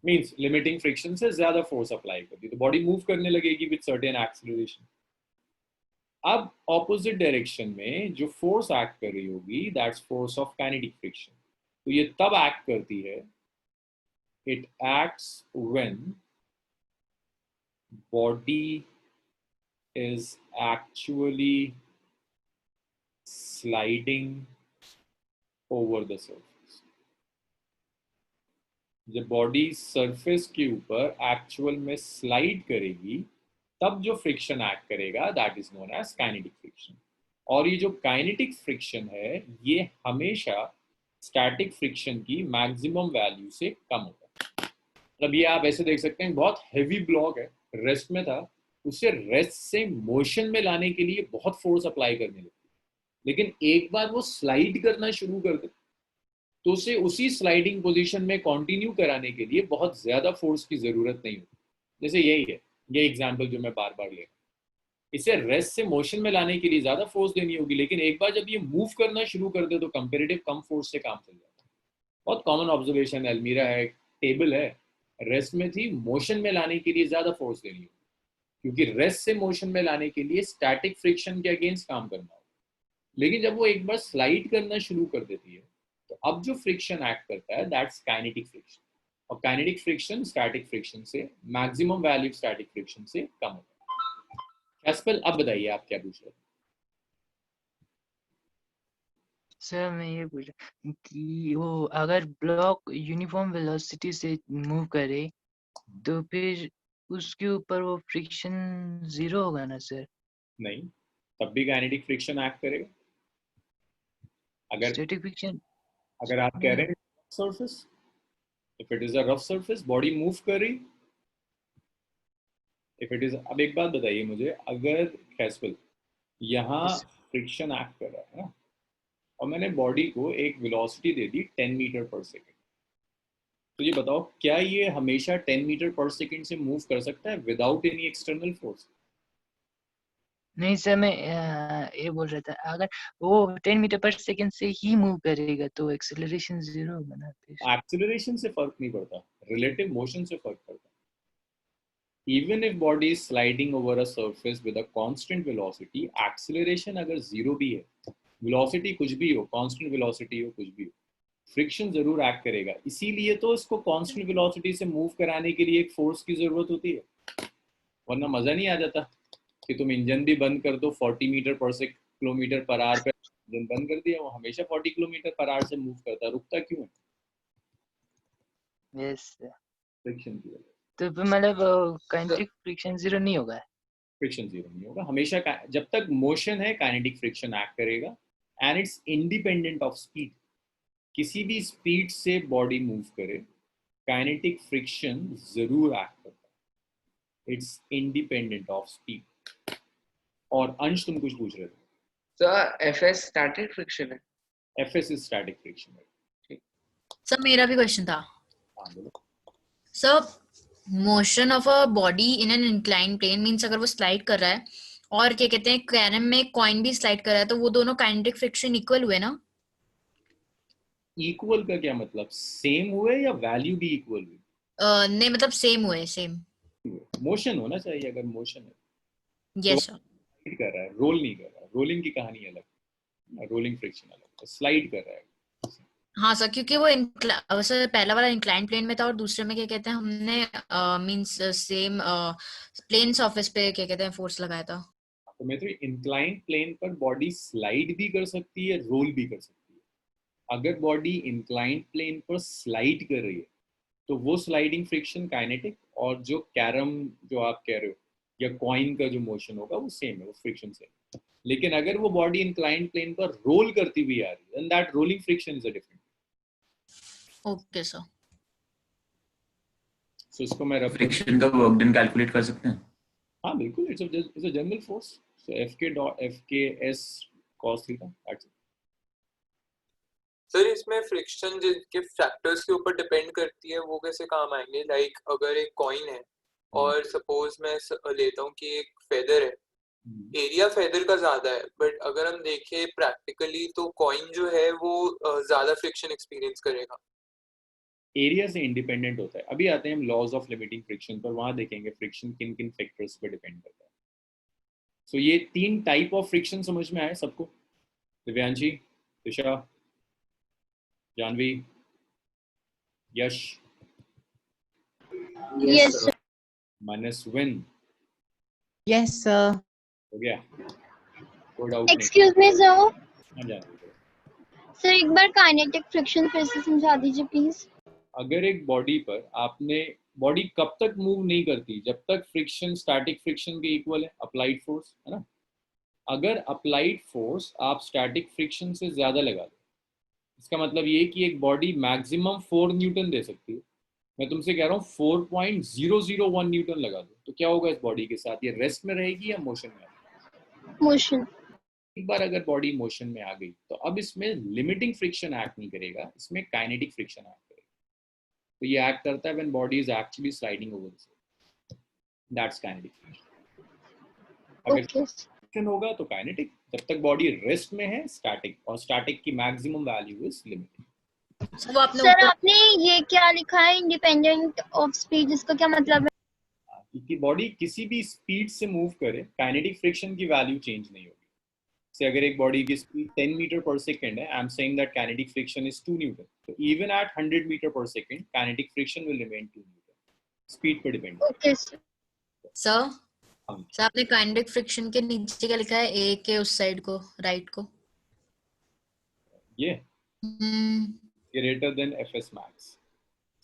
Means limiting friction से ज्यादा फोर्स अप्लाई कर दी, तो बॉडी मूव करने लगेगी विद सर्टेन एक्सेलरेशन. अब ऑपोजिट डायरेक्शन में जो फोर्स एक्ट कर रही होगी, that's force of kinetic friction. तो ये तब एक्ट करती है, it acts when body is actually sliding over the surface. जब बॉडी सरफेस के ऊपर एक्चुअल में स्लाइड करेगी, तब जो फ्रिक्शन एक्ट करेगा, that is known as kinetic friction. और ये जो काइनेटिक फ्रिक्शन है, ये हमेशा स्टैटिक फ्रिक्शन की मैक्सिमम वैल्यू से कम होता है. मतलब ये आप ऐसे देख सकते हैं, बहुत हैवी ब्लॉक है, रेस्ट में था, उसे रेस्ट से मोशन में लाने के लिए बहुत फोर्स अप्लाई करने लगती है. लेकिन एक बार वो स्लाइड करना शुरू कर दे, तो उसे उसी स्लाइडिंग पोजीशन में कंटिन्यू कराने के लिए बहुत ज्यादा फोर्स की जरूरत नहीं होती. जैसे यही है, ये एग्जांपल जो मैं बार बार ले रहा हूँ. इसे रेस्ट से मोशन में लाने के लिए ज्यादा फोर्स देनी होगी, लेकिन एक बार जब ये मूव करना शुरू कर दे, तो कंपेरेटिव कम फोर्स से काम चल जाता है. बहुत कॉमन ऑब्जर्वेशन. एल्मीरा है, टेबल है, रेस्ट में थी, मोशन में लाने के लिए ज्यादा फोर्स देनी होगी, क्योंकि रेस्ट से मोशन में लाने के लिए स्टैटिक फ्रिक्शन के अगेंस्ट काम करना होगा. लेकिन जब वो एक बार स्लाइड करना शुरू कर देती है, तो अब जो फ्रिक्शन एक्ट करता है, दैट्स काइनेटिक फ्रिक्शन. और काइनेटिक फ्रिक्शन स्टैटिक फ्रिक्शन से, मैक्सिमम वैल्यू स्टैटिक फ्रिक्शन से कम होता है. कैस्पल, अब बताइए आप क्या पूछ रहे थे. सर मैं ये पूछ रहा कि वो अगर ब्लॉक यूनिफॉर्म वेलोसिटी से मूव करे, तो फिर उसके ऊपर वो फ्रिक्शन 0 होगा ना सर? नहीं, तब भी काइनेटिक फ्रिक्शन एक्ट करेगा. अगर स्टैटिक फ्रिक्शन अगर आप कह रहे हैं surface, if it is a rough surface, body move कर रही, इफ इट इज. अब एक बात बताइए मुझे, अगर कैस्पल यहाँ फ्रिक्शन एक्ट कर रहा है ना, और मैंने बॉडी को एक वेलोसिटी दे दी 10 मीटर पर सेकेंड। तो ये बताओ क्या ये हमेशा 10 मीटर पर सेकेंड से मूव कर सकता है विदाउट एनी एक्सटर्नल फोर्स? नहीं सर, मैं ये बोल रहा था अगर वो 10 मीटर पर सेकंड से ही मूव करेगा तो एक्सेलरेशन 0 होगा ना फिर। एक्सेलरेशन से फर्क नहीं पड़ता, रिलेटिव मोशन से फर्क पड़ता है। Even if body is sliding over a surface with a constant velocity, acceleration अगर 0 भी है, वेलोसिटी कुछ भी हो, कांस्टेंट वेलोसिटी हो, कुछ भी हो, फ्रिक्शन जरूर एक्ट करेगा। इसीलिए तो इसको कांस्टेंट वेलोसिटी से मूव कराने के लिए एक फोर्स की जरूरत होती है, वरना मजा नहीं आ जाता कि तुम इंजन भी बंद कर दो 40 मीटर पर सेकंड किलोमीटर पर आवर पे, इंजन बंद कर दिया, वो हमेशा 40 किलोमीटर पर आवर से मूव करता है, रुकता क्यों है? यस सर, फ्रिक्शन की वजह से। तो फिर मतलब काइनेटिक फ्रिक्शन 0 नहीं होगा। फ्रिक्शन 0 नहीं होगा हमेशा, जब तक मोशन है काइनेटिक फ्रिक्शन एक्ट करेगा, and it's independent of speed. किसी भी स्पीड से बॉडी मूव करे, काइनेटिक फ्रिक्शन जरूर एक्ट करता है, इट्स इंडिपेंडेंट ऑफ स्पीड। और अंश तुम कुछ पूछ रहे थे? सर एफएस स्टैटिक फ्रिक्शन है। एफएस इज स्टैटिक फ्रिक्शन है। सर मेरा भी क्वेश्चन था। हाँ बोलो। Sir motion of a body in an incline plane means अगर वो स्लाइड कर रहा है और क्या कहते हैं कैरम में कॉइन भी स्लाइड कर रहा है, तो वो दोनों काइनेटिक फ्रिक्शन इक्वल हुए ना? इक्वल का क्या मतलब, सेम हुए या वैल्यू भी इक्वल हुई? नहीं मतलब सेम हुए, सेम। मोशन होना चाहिए, अगर मोशन है तो यस सर। स्लाइड कर रहा है, रोल नहीं कर रहा है। रोलिंग की कहानी अलग, रोलिंग फ्रिक्शन अलग, स्लाइड कर रहा है। हाँ सर, क्योंकि वो वैसे पहला वाला इंक्लाइन प्लेन में था और दूसरे में क्या कहते हैं हमने मींस सेम प्लेन सरफेस पे क्या कहते हैं फोर्स लगाया था। तो मैं तो इंक्लाइन प्लेन पर बॉडी स्लाइड भी कर सकती है, रोल भी कर सकती है। अगर बॉडी इंक्लाइन प्लेन पर स्लाइड कर रही है तो वो स्लाइडिंग फ्रिक्शन काइनेटिक, और जो कैरम जो आप कह रहे हो या कॉइन का जो मोशन होगा वो सेम है, वो फ्रिक्शन सेम है। लेकिन अगर वो बॉडी इंक्लाइन प्लेन पर रोल करती हुई आ रही है, then that rolling friction is a different. Okay sir. So इसको मैं रफ फ्रिक्शन का वर्क डन कैलकुलेट कर सकते हैं? हाँ बिल्कुल, it's a general force. So F_K_S cos theta, that's it. Sir इसमें फ्रिक्शन जिनके फैक्टर्स के ऊपर डिपेंड करती है वो कैसे काम आएंगे? लाइक अगर एक कॉइन है और सपोज मैं लेता हूँ कि एक फेदर है, एरिया फेदर का ज्यादा है, बट अगर हम देखें प्रैक्टिकली तो कॉइन जो है वो ज्यादा फ्रिक्शन एक्सपीरियंस करेगा। एरिया से इंडिपेंडेंट होता है। अभी आते हैं हम लॉज ऑफ लिमिटिंग फ्रिक्शन पर, वहां देखेंगे फ्रिक्शन किन किन फैक्टर्स पर डिपेंड करता है। सो ये 3 टाइप ऑफ फ्रिक्शन समझ में आए सबको? दिव्यांशी, दिशा, जानवी, यश, यस सर। मनस्विन, Yes, sir. हो गया? कोई डाउट नहीं? एक्सक्यूज मी सर, हाँ जानवी। सर एक बार काइनेटिक फ्रिक्शन फिर से समझा दीजिए प्लीज। अगर एक बॉडी पर आपने, बॉडी कब तक मूव नहीं करती जब तक फ्रिक्शन स्टैटिक फ्रिक्शन के इक्वल है, अप्लाइड फोर्स है ना। अगर अप्लाइड फोर्स आप स्टैटिक फ्रिक्शन से ज्यादा लगा दो, इसका मतलब ये कि एक बॉडी मैक्सिमम 4 न्यूटन दे सकती है। मैं तुमसे कह रहा हूँ 4.001 न्यूटन लगा दो, तो क्या होगा इस बॉडी के साथ? ये रेस्ट में रहेगी या मोशन में? मोशन। एक बार अगर बॉडी मोशन में आ गई तो अब इसमें लिमिटिंग फ्रिक्शन एक्ट नहीं करेगा, इसमें काइनेटिक फ्रिक्शन एक्ट करेगा। तो ये एक्ट करता है when body is actually sliding over the surface, that's kinetic friction. अगर ओके फ्रिक्शन होगा तो काइनेटिक, जब तक बॉडी रेस्ट में है स्टैटिक, और स्टैटिक की मैक्सिमम वैल्यू इज लिमिटिंग। वो आपने सर, ऊपर आपने ये क्या लिखा है इंडिपेंडेंट ऑफ स्पीड, इसका क्या मतलब है? कि बॉडी किसी भी स्पीड से मूव करे, काइनेटिक फ्रिक्शन की वैल्यू चेंज नहीं होगी। से अगर एक बॉडी की स्पीड 10 मीटर पर सेकंड है, I am saying that kinetic friction is 2 newton, तो इवन एट 100 मीटर पर second kinetic friction will remain 2 newton, speed पर depend. Okay sir. Sir sir आपने काइनेटिक फ्रिक्शन के नीचे क्या लिखा है? ए के उस साइड को, राइट को। ये greater than FS max,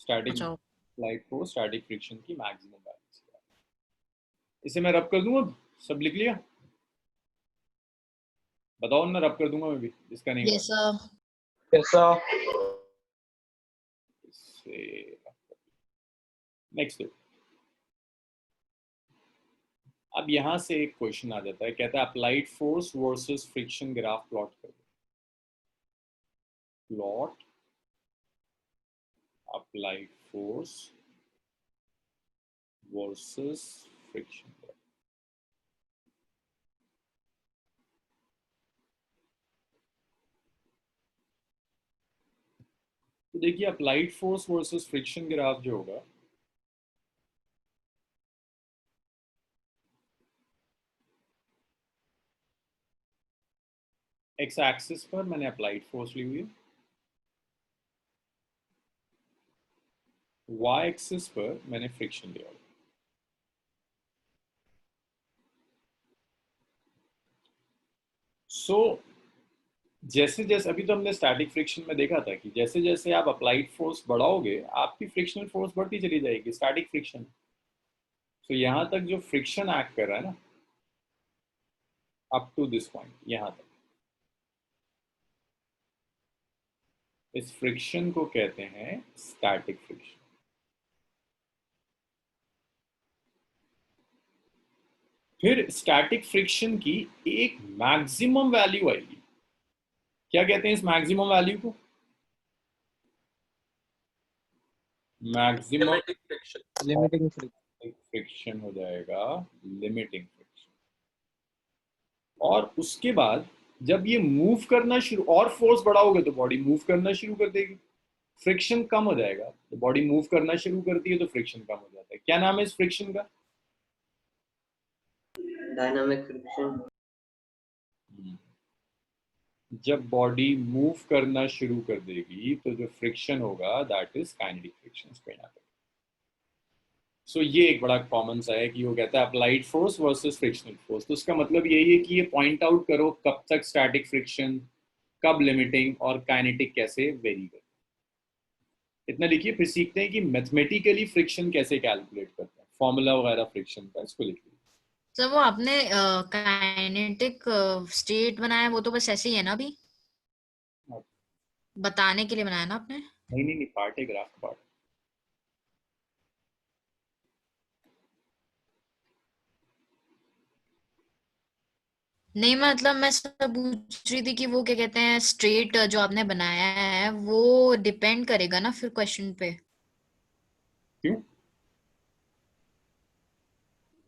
static अच्छा लाइट को स्टैटिक फ्रिक्शन की मैक्सिमम वैल्यू। इसे मैं रब कर दूं, अब सब लिख लिया? बताओ ना, रब कर दूंगा मैं भी जिसका नहीं यस हुआ। सर। Yes sir. नेक्स्ट अब यहाँ से एक क्वेश्चन आ जाता है, कहता है applied force versus friction graph plot करो। Plot applied force versus friction graph. तो देखिए applied force versus friction graph जो होगा, एक्स एक्सिस पर मैंने अप्लाइड फोर्स ली हुई है, वाई एक्सिस पर मैंने फ्रिक्शन लिया हुआ। सो जैसे जैसे अभी तो हमने स्टैटिक फ्रिक्शन में देखा था कि जैसे जैसे आप अप्लाइड फोर्स बढ़ाओगे आपकी फ्रिक्शनल फोर्स बढ़ती चली जाएगी, स्टैटिक फ्रिक्शन। तो यहां तक जो फ्रिक्शन एक्ट कर रहा है ना, अप टू दिस पॉइंट, यहां तक, इस फ्रिक्शन को कहते हैं स्टैटिक फ्रिक्शन। फिर स्टैटिक फ्रिक्शन की एक मैक्सिमम वैल्यू आएगी। क्या कहते हैं इस मैक्सिमम वैल्यू को? मैक्सिमम लिमिटिंग फ्रिक्शन हो जाएगा लिमिटिंग फ्रिक्शन। और उसके बाद जब ये मूव करना शुरू, और फोर्स बढ़ाओगे तो बॉडी मूव करना शुरू कर देगी, फ्रिक्शन कम हो जाएगा। तो बॉडी मूव करना शुरू करती है तो फ्रिक्शन कम हो जाता है। क्या नाम है इस फ्रिक्शन का? Dynamic friction. जब बॉडी मूव करना शुरू कर देगी तो जो फ्रिक्शन होगा दैट इज काइनेटिक फ्रिक्शन। सो ये एक बड़ा कॉमन सा है कि वो कहता है applied force versus frictional force. तो इसका मतलब यही है कि ये पॉइंट आउट करो कब तक स्टैटिक फ्रिक्शन, कब लिमिटिंग, और काइनेटिक कैसे वेरी करे, इतना लिखिए। फिर सीखते हैं कि मैथमेटिकली फ्रिक्शन कैसे कैलकुलेट करते हैं, फॉर्मूला वगैरह फ्रिक्शन का, इसको लिखिए। सर वो आपने काइनेटिक स्टेट बनाया, वो तो बस ऐसे ही है ना अभी, बताने के लिए बनाया ना आपने? नहीं नहीं नहीं, पार्ट है, ग्राफ का पार्ट। नहीं मतलब मैं सब पूछ रही थी कि वो क्या कहते हैं, स्ट्रेट जो आपने बनाया है वो डिपेंड करेगा ना फिर क्वेश्चन पे। क्यों?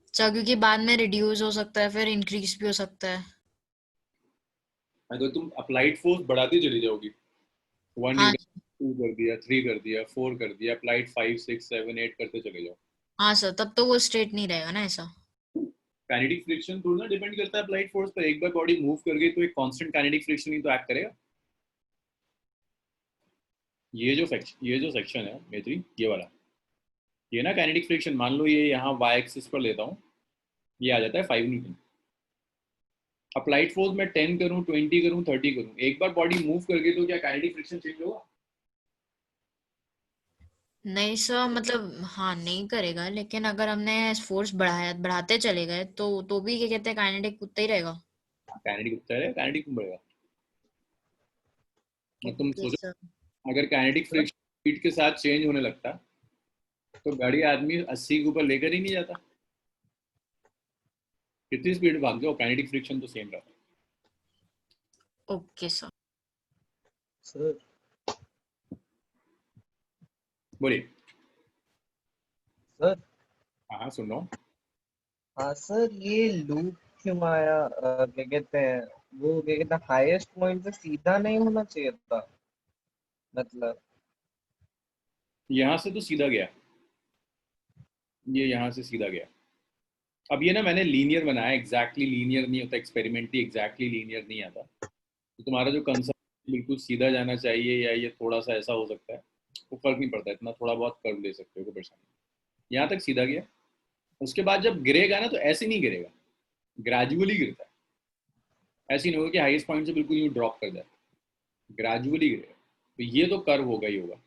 अच्छा, क्योंकि बाद में रिड्यूस हो सकता है, फिर इंक्रीज भी हो सकता है। अगर तुम अप्लाइड फोर्स बढ़ाती चली जाओगी, 1 हाँ न्यूटन, 2 कर दिया, 3 कर दिया, 4 कर दिया, अप्लाइड 5 6 7 8 करते चले जाओ, हाँ सर, तब तो वो स्ट्रेट नहीं रहेगा ना ऐसा। काइनेटिक फ्रिक्शन थोड़ा ना डिपेंड करता है अप्लाइड फोर्स पर। एक बार बॉडी मूव कर गई तो एक कांस्टेंट काइनेटिक फ्रिक्शन ही तो एक्ट करेगा। ये जो सेक्शन है मेत्री, ये वाला, ये ना काइनेटिक फ्रिक्शन, मान लो ये यहाँ वाई एक्सिस पर लेता हूँ, ये आ जाता है 5 न्यूटन। अप्लाइड फोर्स में 10 करूँ, 20 करूँ, 30 करूँ, एक बार बॉडी मूव कर गई तो क्या काइनेटिक फ्रिक्शन चेंज होगा? नहीं सर, मतलब हाँ नहीं करेगा, लेकिन अगर हमने फोर्स बढ़ाते चले गए तो भी क्या कहते हैं, काइनेटिक उतना ही रहेगा। काइनेटिक उतना है, काइनेटिक क्यों बढ़ेगा? तुम ओके सोचो, सर। अगर काइनेटिक फ्रिक्शन स्पीड के साथ चेंज होने लगता तो गाड़ी आदमी 80 के ऊपर लेकर ही नहीं जाता। कितनी स्पीड भाग जाओ, काइनेटिक फ्रिक्शन तो सेम रहता है। Okay sir. सर बोलिए। सर हाँ सुन रहा हूँ। हाँ सर, ये लूप क्यों आया? क्या कहते हैं, वो क्या कहते हैं, हाईएस्ट पॉइंट से सीधा नहीं होना चाहिए था मतलब। यहाँ से तो सीधा गया, ये यहाँ से सीधा गया। अब ये ना मैंने लीनियर बनाया, एग्जैक्टली लीनियर नहीं होता, एक्सपेरिमेंटली एग्जैक्टली लीनियर नहीं आता। तो तुम्हारा जो कंसेप्ट बिल्कुल सीधा जाना चाहिए या ये थोड़ा सा ऐसा हो सकता है, वो फर्क नहीं पड़ता इतना, थोड़ा बहुत कर्व ले सकते हो, कोई परेशानी नहीं। यहाँ तक सीधा गया, उसके बाद जब गिरेगा ना तो ऐसे नहीं गिरेगा, ग्रेजुअली गिरता है। ऐसे नहीं होगा कि हाईएस्ट पॉइंट से बिल्कुल यूँ ड्रॉप कर जाए, ग्रेजुअली गिरेगा। तो ये तो कर्व होगा ही होगा,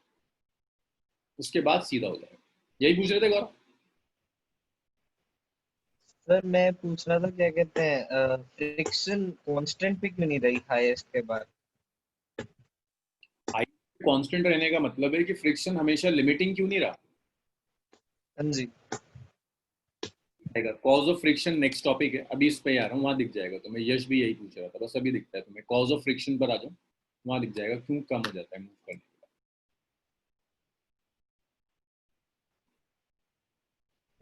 उसके बाद सीधा हो जाएगा। यही पूछ रहे थे गौरव? सर मैं पूछ रहा था, क्या कहते हैं, फ्रिक्शन कांस्टेंट पे क्यों नहीं रही हाईएस्ट के बाद? कांस्टेंट रहने का मतलब है कि फ्रिक्शन हमेशा लिमिटिंग क्यों नहीं रहा? हाँ जी। Cause of friction next topic है, अभी इस पे आ रहा हूँ, वहाँ दिख जाएगा। तो मैं यश भी यही पूछ रहा था, बस अभी दिखता है। तो मैं कॉज ऑफ फ्रिक्शन पर आ जाऊँ, वहाँ दिख जाएगा क्यों कम हो जाता है मूव करने के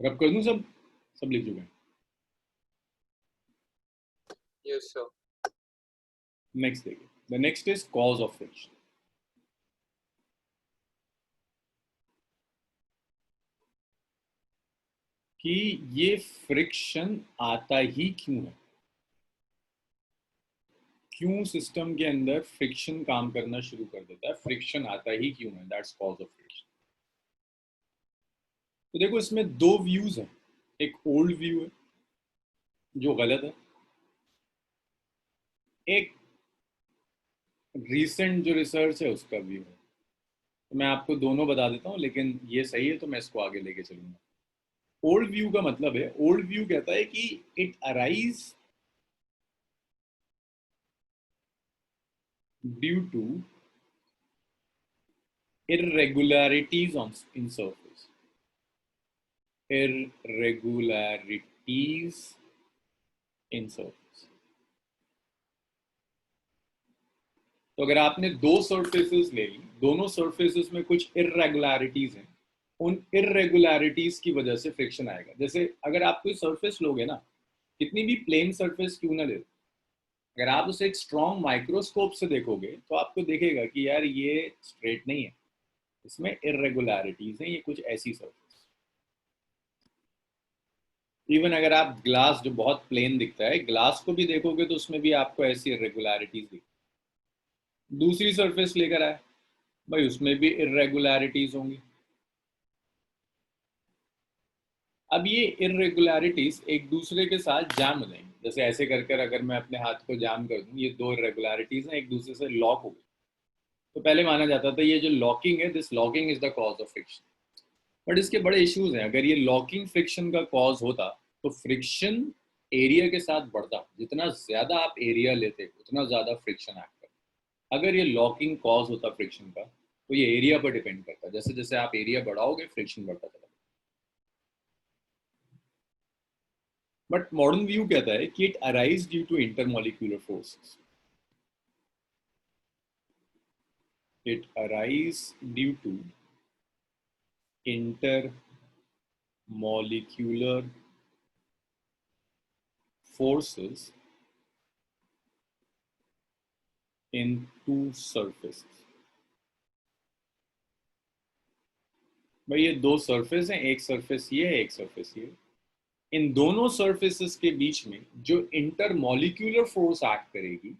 बाद। रब कर दूँ सब लिख चुके हैं। Yes sir. नेक्स्ट देखिए, the next is cause of friction. कि ये फ्रिक्शन आता ही क्यों है, क्यों सिस्टम के अंदर फ्रिक्शन काम करना शुरू कर देता है, फ्रिक्शन आता ही क्यों है, दैट्स कॉज ऑफ फ्रिक्शन। तो देखो इसमें दो व्यूज हैं, एक ओल्ड व्यू है जो गलत है, एक रीसेंट जो रिसर्च है उसका व्यू है। तो मैं आपको दोनों बता देता हूँ, लेकिन ये सही है तो मैं इसको आगे लेके चलूंगा। ओल्ड व्यू का मतलब है, ओल्ड व्यू कहता है कि it arise due to irregularities in surface, irregularities in surface। तो अगर आपने दो सरफेसेस ले ली, दोनों सरफेसेस में कुछ इरेगुलरिटीज हैं, उन इरेगुलरिटीज की वजह से फ्रिक्शन आएगा। जैसे अगर आप कोई सरफेस लोगे ना, कितनी भी प्लेन सरफेस क्यों ना ले, अगर आप उसे एक स्ट्रॉन्ग माइक्रोस्कोप से देखोगे तो आपको दिखेगा कि यार ये स्ट्रेट नहीं है, इसमें इरेगुलरिटीज हैं, ये कुछ ऐसी सरफेस। इवन अगर आप ग्लास जो बहुत प्लेन दिखता है, ग्लास को भी देखोगे तो उसमें भी आपको ऐसी इरेगुलरिटीज दिखती। दूसरी सरफेस लेकर आए भाई, उसमें भी इरेगुलरिटीज होंगी। अब ये इरेगुलरिटीज एक दूसरे के साथ जाम हो जाएंगी। जैसे ऐसे कर कर अगर मैं अपने हाथ को जाम कर दूं, ये दो इरेगुलरिटीज हैं, एक दूसरे से लॉक हो गई। तो पहले माना जाता था ये जो लॉकिंग है, this locking is the cause of friction. But इसके बड़े इश्यूज हैं। अगर ये लॉकिंग फ्रिक्शन का कॉज होता तो फ्रिक्शन एरिया के साथ बढ़ता। जितना ज्यादा आप एरिया लेते उतना ज्यादा फ्रिक्शन एक्ट करता। अगर ये लॉकिंग कॉज होता फ्रिक्शन का तो ये एरिया पर डिपेंड करता। जैसे जैसे आप एरिया बढ़ाओगे फ्रिक्शन बढ़ता चला। बट मॉडर्न व्यू कहता है कि it arise due to intermolecular forces. It arise due to intermolecular forces in two surfaces। भाई ये दो सरफेस हैं, एक सरफेस ये है, एक सरफेस ये। इन दोनों सरफेसेस के बीच में जो इंटरमॉलिक्यूलर फोर्स एक्ट करेगी,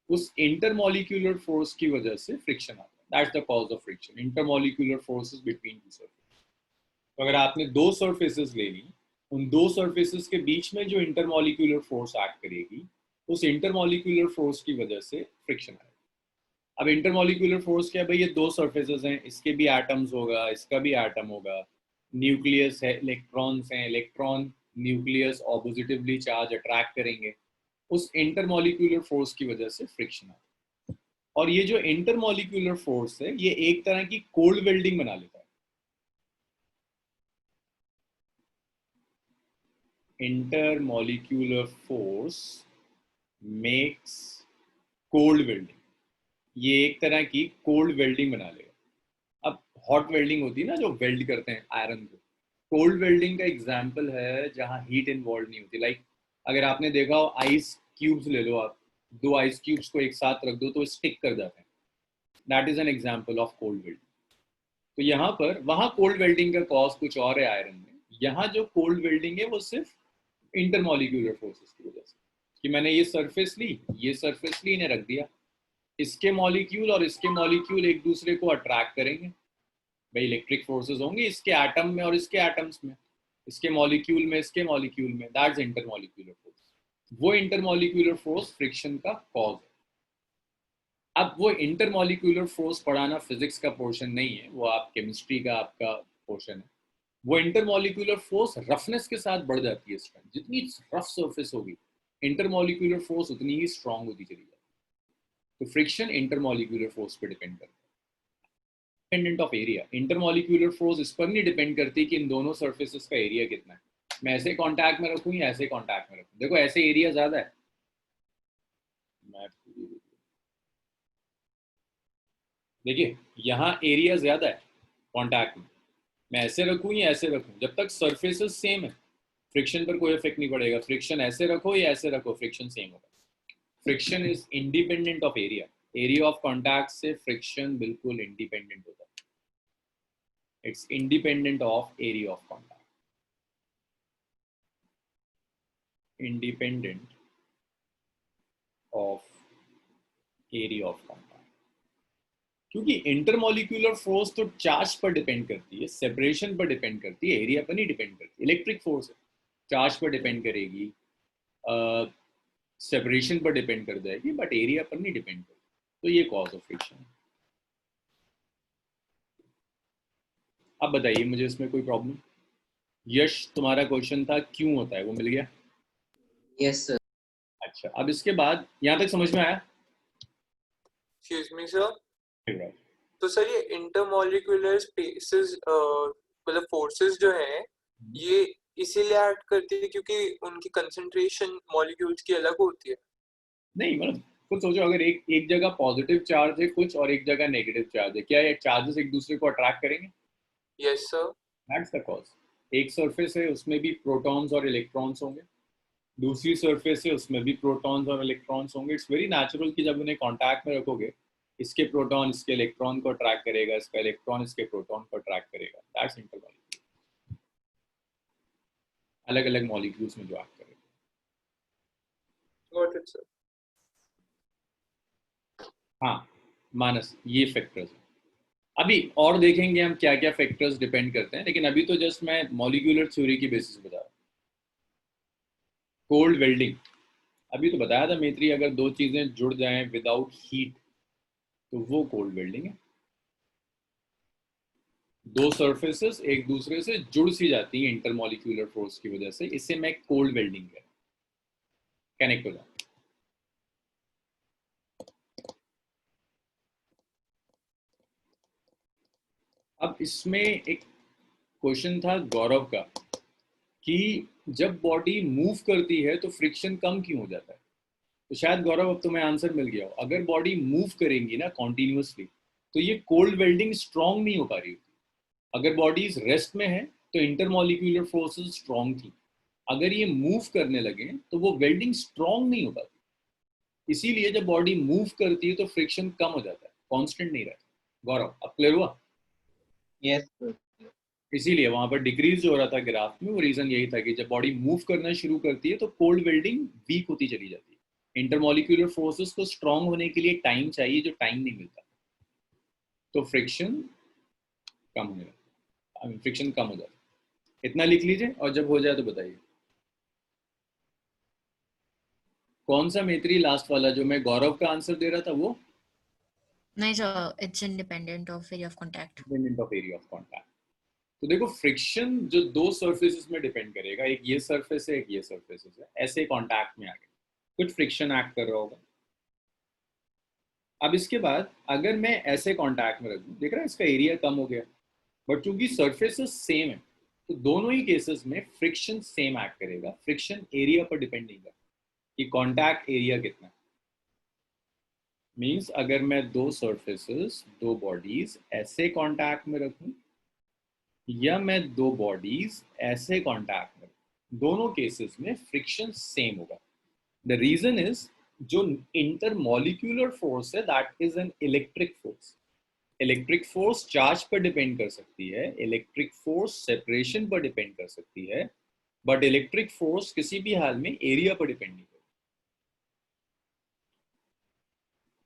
उस इंटरमॉलिक्यूलर फोर्स की वजह से फ्रिक्शन आता है। That's the cause of friction, intermolecular forces between two surface. तो अगर आपने दो सरफेसेस ले ली, उन दो सरफेसेस के बीच में जो इंटरमॉलिक्यूलर फोर्स एक्ट करेगी, उस इंटरमॉलिक्यूलर फोर्स की वजह से फ्रिक्शन आएगा। अब इंटरमॉलिक्यूलर फोर्स क्या है भाई, ये दो सरफेसेस हैं, इसके भी एटम्स होगा, इसका भी एटम होगा, न्यूक्लियस है, इलेक्ट्रॉन्स हैं, electron nucleus oppositely charge attract करेंगे, उस इंटरमॉलिक्यूलर फोर्स की वजह से फ्रिक्शन आएगा। और ये जो इंटरमॉलिक्यूलर फोर्स है, ये एक तरह की कोल्ड वेल्डिंग बना लेता है। Intermolecular force makes cold welding. ये एक तरह की कोल्ड वेल्डिंग बना लेगा। अब हॉट वेल्डिंग होती है ना, जो वेल्ड करते हैं आयरन को। कोल्ड वेल्डिंग का एग्जांपल है जहां हीट इन्वॉल्व नहीं होती। लाइक अगर आपने देखा हो, आइस क्यूब्स ले लो आप, दो आइस क्यूब्स को एक साथ रख दो तो स्टिक कर जाते हैं। That is an example of cold welding. तो यहाँ पर, वहां कोल्ड वेल्डिंग का कॉज कुछ और है आयरन में, यहाँ जो कोल्ड वेल्डिंग है वो सिर्फ इंटरमॉलिक्यूलर फोर्सेस की वजह से, कि मैंने ये सरफेस ली, ये सरफेस ली, इन्हें रख दिया, इसके मॉलिक्यूल और इसके मॉलिक्यूल एक दूसरे को अट्रैक्ट करेंगे। भाई इलेक्ट्रिक फोर्सेस होंगे इसके एटम में और इसके एटम्स में, इसके मॉलिक्यूल में, इसके मॉलिक्यूल में। That's intermolecular force. वो इंटरमॉलिक्यूलर फोर्स फ्रिक्शन का कॉज है। अब वो इंटरमॉलिक्यूलर फोर्स पढ़ाना फिजिक्स का पोर्शन नहीं है, वो आप केमिस्ट्री का आपका पोर्शन है। वो इंटरमॉलिक्यूलर फोर्स रफनेस के साथ बढ़ जाती है। स्ट्रेंथ जितनी रफ सरफेस होगी, इंटरमॉलिक्यूलर फोर्स उतनी ही स्ट्रांग होती चली जाती। तो फ्रिक्शन इंटरमॉलिक्यूलर फोर्स पे डिपेंड करता है, independent of area. Intermolecular force इस पर नहीं डिपेंड करती कि इन दोनों सरफेसेस का एरिया कितना है। मैं ऐसे कांटेक्ट में रखूं या ऐसे कांटेक्ट में रखूं? देखो ऐसे एरिया ज्यादा है, मैं देखिए यहाँ एरिया ज्यादा है कांटेक्ट में, मैं ऐसे रखूं या ऐसे रखूं, जब तक सरफेसेस सेम है फ्रिक्शन पर कोई इफेक्ट नहीं पड़ेगा। फ्रिक्शन ऐसे रखो या ऐसे रखो, फ्रिक्शन सेम होगा। Friction is independent of area, area of contact से फ्रिक्शन बिल्कुल इंडिपेंडेंट होता है, it's independent of area of contact, independent of area of contact. क्योंकि इंटरमोलिक्यूलर फोर्स तो चार्ज पर डिपेंड करती है, सेपरेशन पर डिपेंड करती है, एरिया पर नहीं डिपेंड करती। इलेक्ट्रिक फोर्स है, चार्ज पर डिपेंड करेगी, सेपरेशन पर डिपेंड कर जाएगी, बट एरिया पर नहीं डिपेंड करेगी। तो ये कॉज ऑफ फ्रिक्शन है। अब बताइए मुझे इसमें कोई प्रॉब्लम? यश तुम्हारा क्वेश्चन था क्यों होता है, वो मिल गया? Yes sir. अच्छा, अब इसके बाद यहाँ तक समझ में आया? एक्सक्यूज मी सर, तो सर ये इंटरमॉलिक्यूलर स्पेसेस मतलब फोर्सेस जो हैं ये इसीलिए एक्ट करती है क्योंकि उनकी कंसंट्रेशन मॉलिक्यूल्स की अलग होती है? नहीं, मतलब कुछ सोचो, अगर एक जगह पॉजिटिव चार्ज है कुछ और एक जगह नेगेटिव चार्ज है, क्या ये चार्जेस एक दूसरे को अट्रैक्ट करेंगे? Yes sir. That's the cause. एक सरफेस है उसमें भी प्रोटॉन्स और इलेक्ट्रॉन्स होंगे, दूसरी सरफेस है उसमें भी प्रोटॉन्स और इलेक्ट्रॉन्स होंगे। इट्स वेरी नेचुरल कि जब उन्हें कांटेक्ट में रखोगे, इसके प्रोटॉन इसके इलेक्ट्रॉन को अट्रैक्ट करेगा, इसका इलेक्ट्रॉन इसके प्रोटॉन को अट्रैक्ट करेगा। दैट्स इंटरमॉलिक्यूलर, अलग अलग मॉलिक्यूल्स में जो एक्ट करेगा। Got it sir. हाँ मानस, ये फैक्टर्स हैं। अभी और देखेंगे हम क्या क्या फैक्टर्स डिपेंड करते हैं, लेकिन अभी तो जस्ट मैं मॉलिक्यूलर थ्योरी की बेसिस बता रहा हूँ। कोल्ड वेल्डिंग अभी तो बताया था मैत्री, अगर दो चीजें जुड़ जाएं विदाउट हीट तो वो कोल्ड वेल्डिंग है। दो सरफेसेस एक दूसरे से जुड़ सी जाती हैं इंटरमॉलिक्यूलर फोर्स की वजह से, इसे मैं कोल्ड वेल्डिंग कहता हूं, कनेक्ट हो जाता। अब इसमें एक क्वेश्चन था गौरव का कि जब बॉडी मूव करती है तो फ्रिक्शन कम क्यों हो जाता है? तो शायद गौरव अब तुम्हें आंसर मिल गया हो। अगर बॉडी मूव करेंगी ना कॉन्टिन्यूसली तो ये कोल्ड वेल्डिंग स्ट्रांग नहीं हो पा रही होती। अगर बॉडी रेस्ट में है तो इंटरमॉलिक्यूलर फोर्सेस स्ट्रांग थी, अगर ये मूव करने लगे तो वो वेल्डिंग स्ट्रांग नहीं हो पाती। इसीलिए जब बॉडी मूव करती है तो फ्रिक्शन कम हो जाता है, कांस्टेंट नहीं रहता। गौरव अब क्लियर हुआ? Yes sir. इसीलिए वहां पर डिक्रीज जो हो रहा था ग्राफ में, वो रीजन यही था कि जब बॉडी मूव करना शुरू करती है तो कोल्ड वेल्डिंग वीक होती चली जाती है। इंटरमॉलिक्यूलर फोर्सेस को स्ट्रांग होने के लिए टाइम चाहिए, जो टाइम नहीं मिलता, तो फ्रिक्शन कम होने लगता है, फ्रिक्शन कम हो जाता है। इतना लिख लीजिए और जब हो जाए तो बताइए। कौन सा मैत्री लास्ट वाला जो मैं गौरव का आंसर दे रहा था वो? नहीं sir, it's independent of area of contact. Independent of area of contact. तो देखो फ्रिक्शन जो दो सरफेसेस में डिपेंड करेगा, एक ये सरफेस है एक ये सरफेस है, ऐसे कांटेक्ट में आ गए, कुछ फ्रिक्शन एक्ट कर रहा होगा। अब इसके बाद अगर मैं ऐसे कांटेक्ट में रख दूं, देख रहा है इसका एरिया कम हो गया, बट चूंकि सरफेसेस सेम है तो दोनों ही केसेस में फ्रिक्शन सेम एक्ट करेगा। फ्रिक्शन एरिया पर डिपेंड नहीं करता कि कांटेक्ट एरिया कितना है। मींस अगर मैं दो सरफेसेस दो बॉडीज ऐसे कांटेक्ट में रखूं या मैं दो बॉडीज ऐसे कांटेक्ट में, दोनों केसेस में फ्रिक्शन सेम होगा। द रीजन इज जो इंटरमॉलिक्यूलर फोर्स है that is an electric force. Electric force charge पर डिपेंड कर सकती है, इलेक्ट्रिक फोर्स सेपरेशन पर डिपेंड कर सकती है, बट इलेक्ट्रिक फोर्स किसी भी हाल में एरिया पर डिपेंड नहीं करती।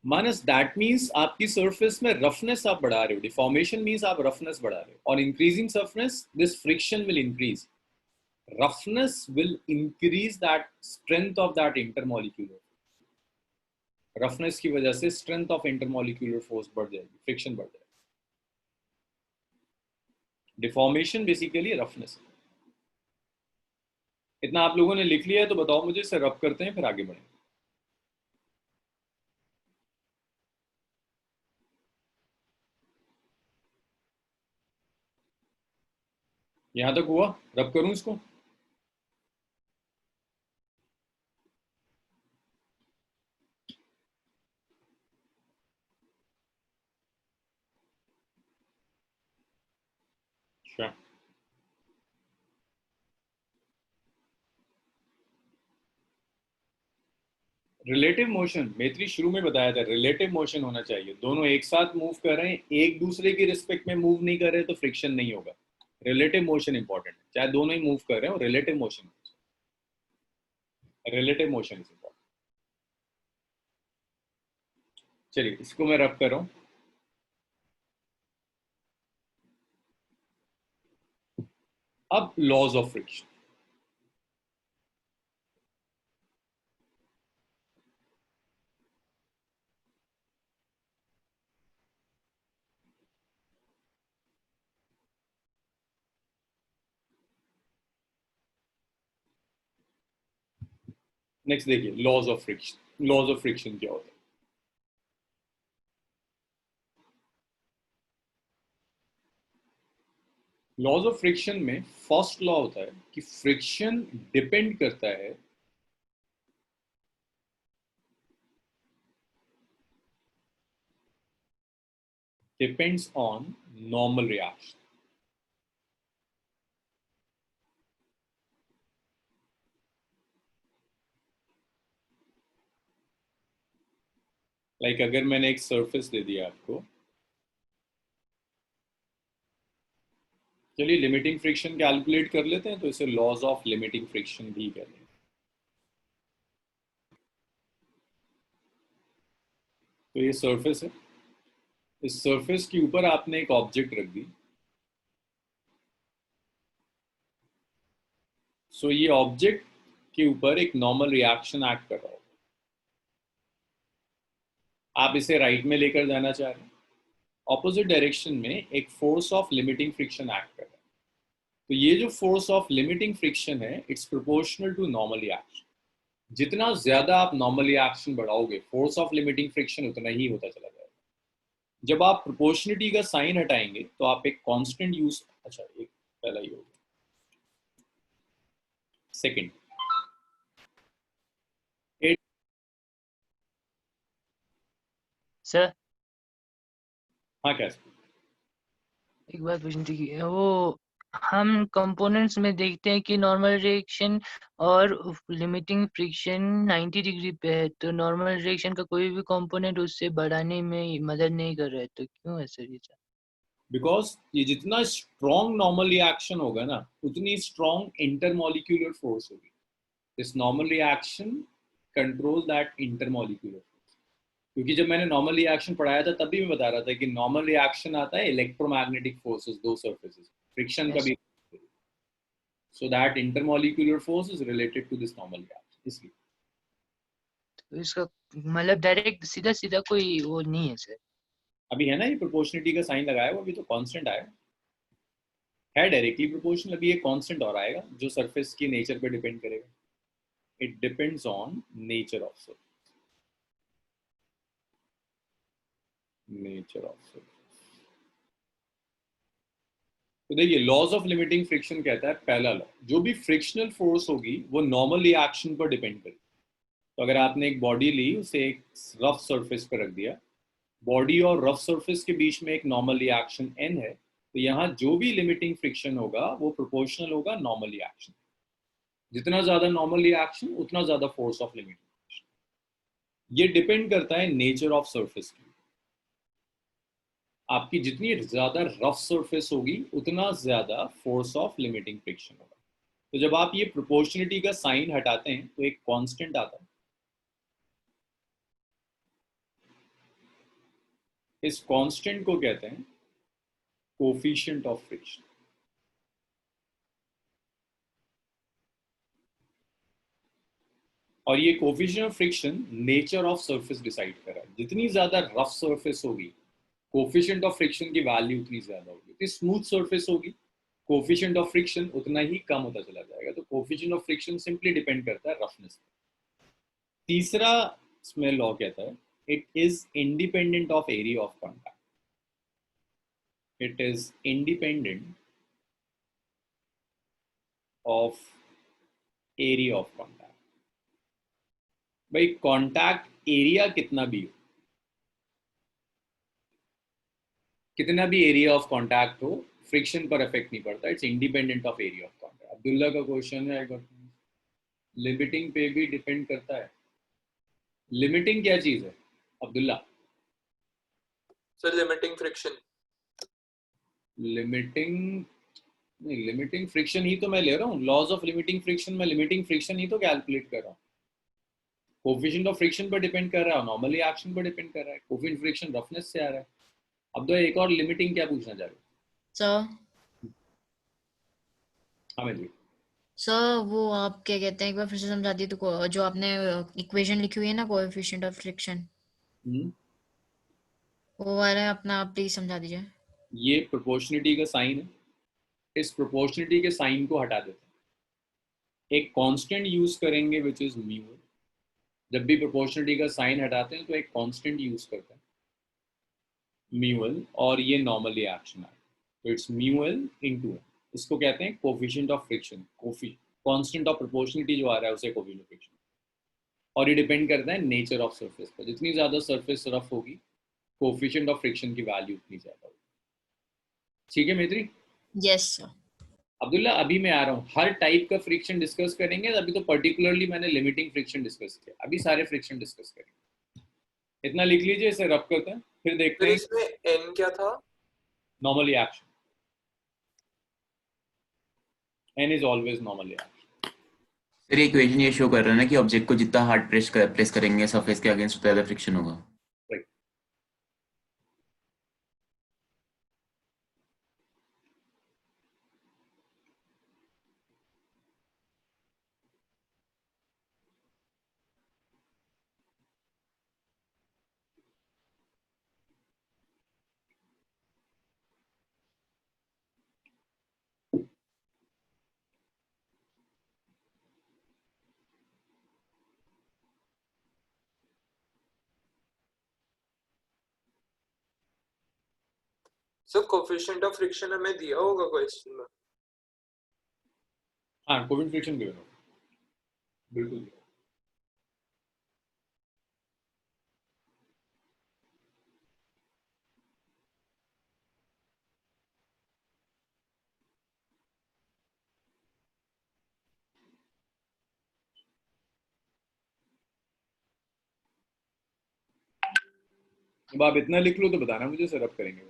मानस दैट मीन्स आपकी सरफेस में रफनेस आप बढ़ा रहे हो, डिफॉर्मेशन मीन्स आप रफनेस बढ़ा रहे हो, और increasing surface this friction will increase, roughness will increase that strength of that intermolecular. Roughness की वजह से स्ट्रेंथ ऑफ इंटरमॉलिक्यूलर फोर्स बढ़ जाएगी, फ्रिक्शन बढ़ जाएगी। Deformation basically roughness. इतना आप लोगों ने लिख लिया है तो बताओ मुझे, इसे रब करते हैं फिर आगे बढ़ेंगे। यहां तक हुआ? रब करूं इसको? Sure. रिलेटिव मोशन मैत्री शुरू में बताया था, रिलेटिव मोशन होना चाहिए, दोनों एक साथ मूव कर रहे हैं, एक दूसरे की रिस्पेक्ट में मूव नहीं कर रहे तो फ्रिक्शन नहीं होगा। रिलेटिव मोशन इंपॉर्टेंट है, चाहे दोनों ही मूव कर रहे हो, रिलेटिव मोशन इज इंपॉर्टेंट। चलिए इसको मैं रब कर रहा हूं। अब लॉज ऑफ फ्रिक्शन, नेक्स्ट देखिए laws of friction. Laws of friction क्या होता है? लॉज ऑफ फ्रिक्शन में फर्स्ट लॉ होता है कि फ्रिक्शन डिपेंड करता है depends on normal reaction. Like अगर मैंने एक सरफेस दे दिया आपको, चलिए लिमिटिंग फ्रिक्शन कैलकुलेट कर लेते हैं, तो इसे लॉज ऑफ लिमिटिंग फ्रिक्शन भी कहते हैं। तो ये सरफेस है, इस सरफेस के ऊपर आपने एक ऑब्जेक्ट रख दी, सो ये ऑब्जेक्ट के ऊपर एक नॉर्मल रिएक्शन एक्ट कर रहा हो। आप इसे राइट में लेकर जाना चाह रहे हैं, ऑपोजिट डायरेक्शन में एक force of limiting friction act कर रहा है। तो ये जो फोर्स ऑफ लिमिटिंग फ्रिक्शन है, it's proportional to normal reaction. जितना ज्यादा आप नॉर्मल रिएक्शन बढ़ाओगे, फोर्स ऑफ लिमिटिंग फ्रिक्शन उतना ही होता चला जाएगा। जब आप प्रोपोर्शनिटी का साइन हटाएंगे तो आप एक कांस्टेंट यूज, अच्छा एक पहला ही होगा, सेकंड सर हाँ क्या एक बात पूछनी थी कि वो हम कंपोनेंट्स में देखते हैं कि नॉर्मल रिएक्शन और लिमिटिंग फ्रिक्शन 90 डिग्री पे है, तो नॉर्मल रिएक्शन का कोई भी कंपोनेंट उससे बढ़ाने में मदद नहीं कर रहा है, तो क्यों है सर ये? बिकॉज ये जितना स्ट्रॉन्ग नॉर्मल रिएक्शन होगा ना, उतनी स्ट्रॉन्ग इंटरमॉलिक्यूलर फोर्स होगी। This normal reaction control that intermolecular force. क्योंकि जब मैंने नॉर्मल रिएक्शन पढ़ाया था तब भी मैं बता रहा था कि नॉर्मल रिएक्शन आता है इलेक्ट्रोमैग्नेटिक फोर्सेस, दो सर्फेसेस, फ्रिक्शन का भी, so that intermolecular force is related to this normal reaction. इसलिए तो इसका मतलब डायरेक्ट सीधा सीधा कोई वो नहीं है सर? अभी है ना ये प्रोपोर्शनिटी का साइन लगाया हुआ, अभी तो कांस्टेंट आया है डायरेक्टली प्रोपोर्शनल। अभी ये कांस्टेंट और आएगा जो सरफेस की नेचर पे डिपेंड करेगा। It depends on nature of surface, nature of surface. तो देखिए लॉज ऑफ लिमिटिंग फ्रिक्शन कहता है, पहला लॉ, जो भी फ्रिक्शनल फोर्स होगी वो नॉर्मल रिएक्शन पर डिपेंड करेगी। तो अगर आपने एक बॉडी ली, उसे एक रफ सरफेस पर रख दिया, बॉडी और रफ सरफेस के बीच में एक नॉर्मल रिएक्शन n है, तो यहाँ जो भी लिमिटिंग फ्रिक्शन होगा वो प्रोपोर्शनल होगा नॉर्मल रिएक्शन। जितना ज्यादा नॉर्मल रिएक्शन उतना ज्यादा फोर्स ऑफ लिमिटिंग फ्रिक्शन। ये डिपेंड करता है नेचर ऑफ सरफेस की। आपकी जितनी ज्यादा रफ सरफेस होगी उतना ज्यादा फोर्स ऑफ लिमिटिंग फ्रिक्शन होगा। तो जब आप ये प्रोपोर्शनिटी का साइन हटाते हैं तो एक कांस्टेंट आता है, इस कांस्टेंट को कहते हैं कोफिशिएंट ऑफ फ्रिक्शन। और ये coefficient of friction nature of surface decide कर रहा है। जितनी ज्यादा रफ सरफेस होगी, कोफिशिएंट ऑफ फ्रिक्शन की वैल्यू उतनी ज्यादा होगी। जितनी स्मूथ सरफेस होगी, कोफिशिएंट ऑफ फ्रिक्शन उतना ही कम होता चला जाएगा। तो coefficient of friction simply depend करता है रफनेस पे। तीसरा इसमें लॉ कहता है, it is independent of area of contact. It is independent of area of contact. भाई कॉन्टैक्ट एरिया कितना भी हो, कितना भी एरिया ऑफ कॉन्टैक्ट हो, फ्रिक्शन पर इफेक्ट नहीं पड़ता, it's independent of area of contact. Abdullah का क्वेश्चन है लिमिटिंग पे भी डिपेंड करता है। लिमिटिंग क्या चीज है Abdullah? Sir limiting friction. Limiting नहीं, लिमिटिंग फ्रिक्शन ही तो मैं ले रहा हूँ, लॉज ऑफ लिमिटिंग फ्रिक्शन में लिमिटिंग फ्रिक्शन ही तो कैलकुलेट कर रहा हूँ। कोफिशिएंट ऑफ फ्रिक्शन पर डिपेंड कर रहा है, नॉर्मली एक्शन पर डिपेंड कर रहा है। कोफिशिएंट फ्रिक्शन रफनेस से आ रहा है। अब तो एक और लिमिटिंग क्या पूछना चाह रहे हो? सर हमें जी सर वो आप क्या कहते हैं, एक बार फिर से समझा दी तो, जो आपने इक्वेशन लिखी हुई है ना कोएफिशिएंट ऑफ फ्रिक्शन, वो वाला अपना आप प्लीज समझा दीजिए। ये प्रोपोर्शनिटी का साइन है, इस प्रोपोर्शनिटी के साइन को हटा देते हैं, एक कांस्टेंट यूज करेंगे विच इज म्यू। जब भी प्रोपोर्शनिटी का साइन हटाते हैं तो एक कांस्टेंट यूज करते हैं म्यूएल, और ये नॉर्मली एक्शन है, तो इट्स म्यूएल इनटू एल। इसको कहते हैं coefficient of friction. Constant of proportionality जो आ रहा है उसे कोफिशिएंट ऑफ फ्रिक्शन, और ये डिपेंड करता है नेचर ऑफ सरफेस पर। जितनी ज्यादा सरफेस रफ होगी कोफिशिएंट ऑफ फ्रिक्शन की वैल्यू उतनी ज्यादा होगी। ठीक है मैत्री? Yes sir. अब्दुल्ला अभी मैं आ रहा हूँ, हर टाइप का फ्रिक्शन डिस्कस करेंगे। अभी तो पर्टिकुलरली मैंने लिमिटिंग फ्रिक्शन डिस्कस किया, अभी सारे फ्रिक्शन डिस्कस करेंगे। इतना लिख लीजिए, इसे रब करते हैं, फिर देखते फिर हैं। इसमें एन क्या था? Normal reaction, N is always normal reaction. सर ये इक्वेशन ये शो कर रहा है ना कि ऑब्जेक्ट को जितना हार्ड प्रेस करेंगे सरफेस के अगेंस्ट उतना ज्यादा फ्रिक्शन होगा। Right. Sir coefficient of friction हमें दिया होगा क्वेश्चन में। हाँ, कोविड फ्रिक्शन गिवन होगा, बिल्कुल। अब आप इतना लिख लो तो बताना मुझे, सर अब करेंगे।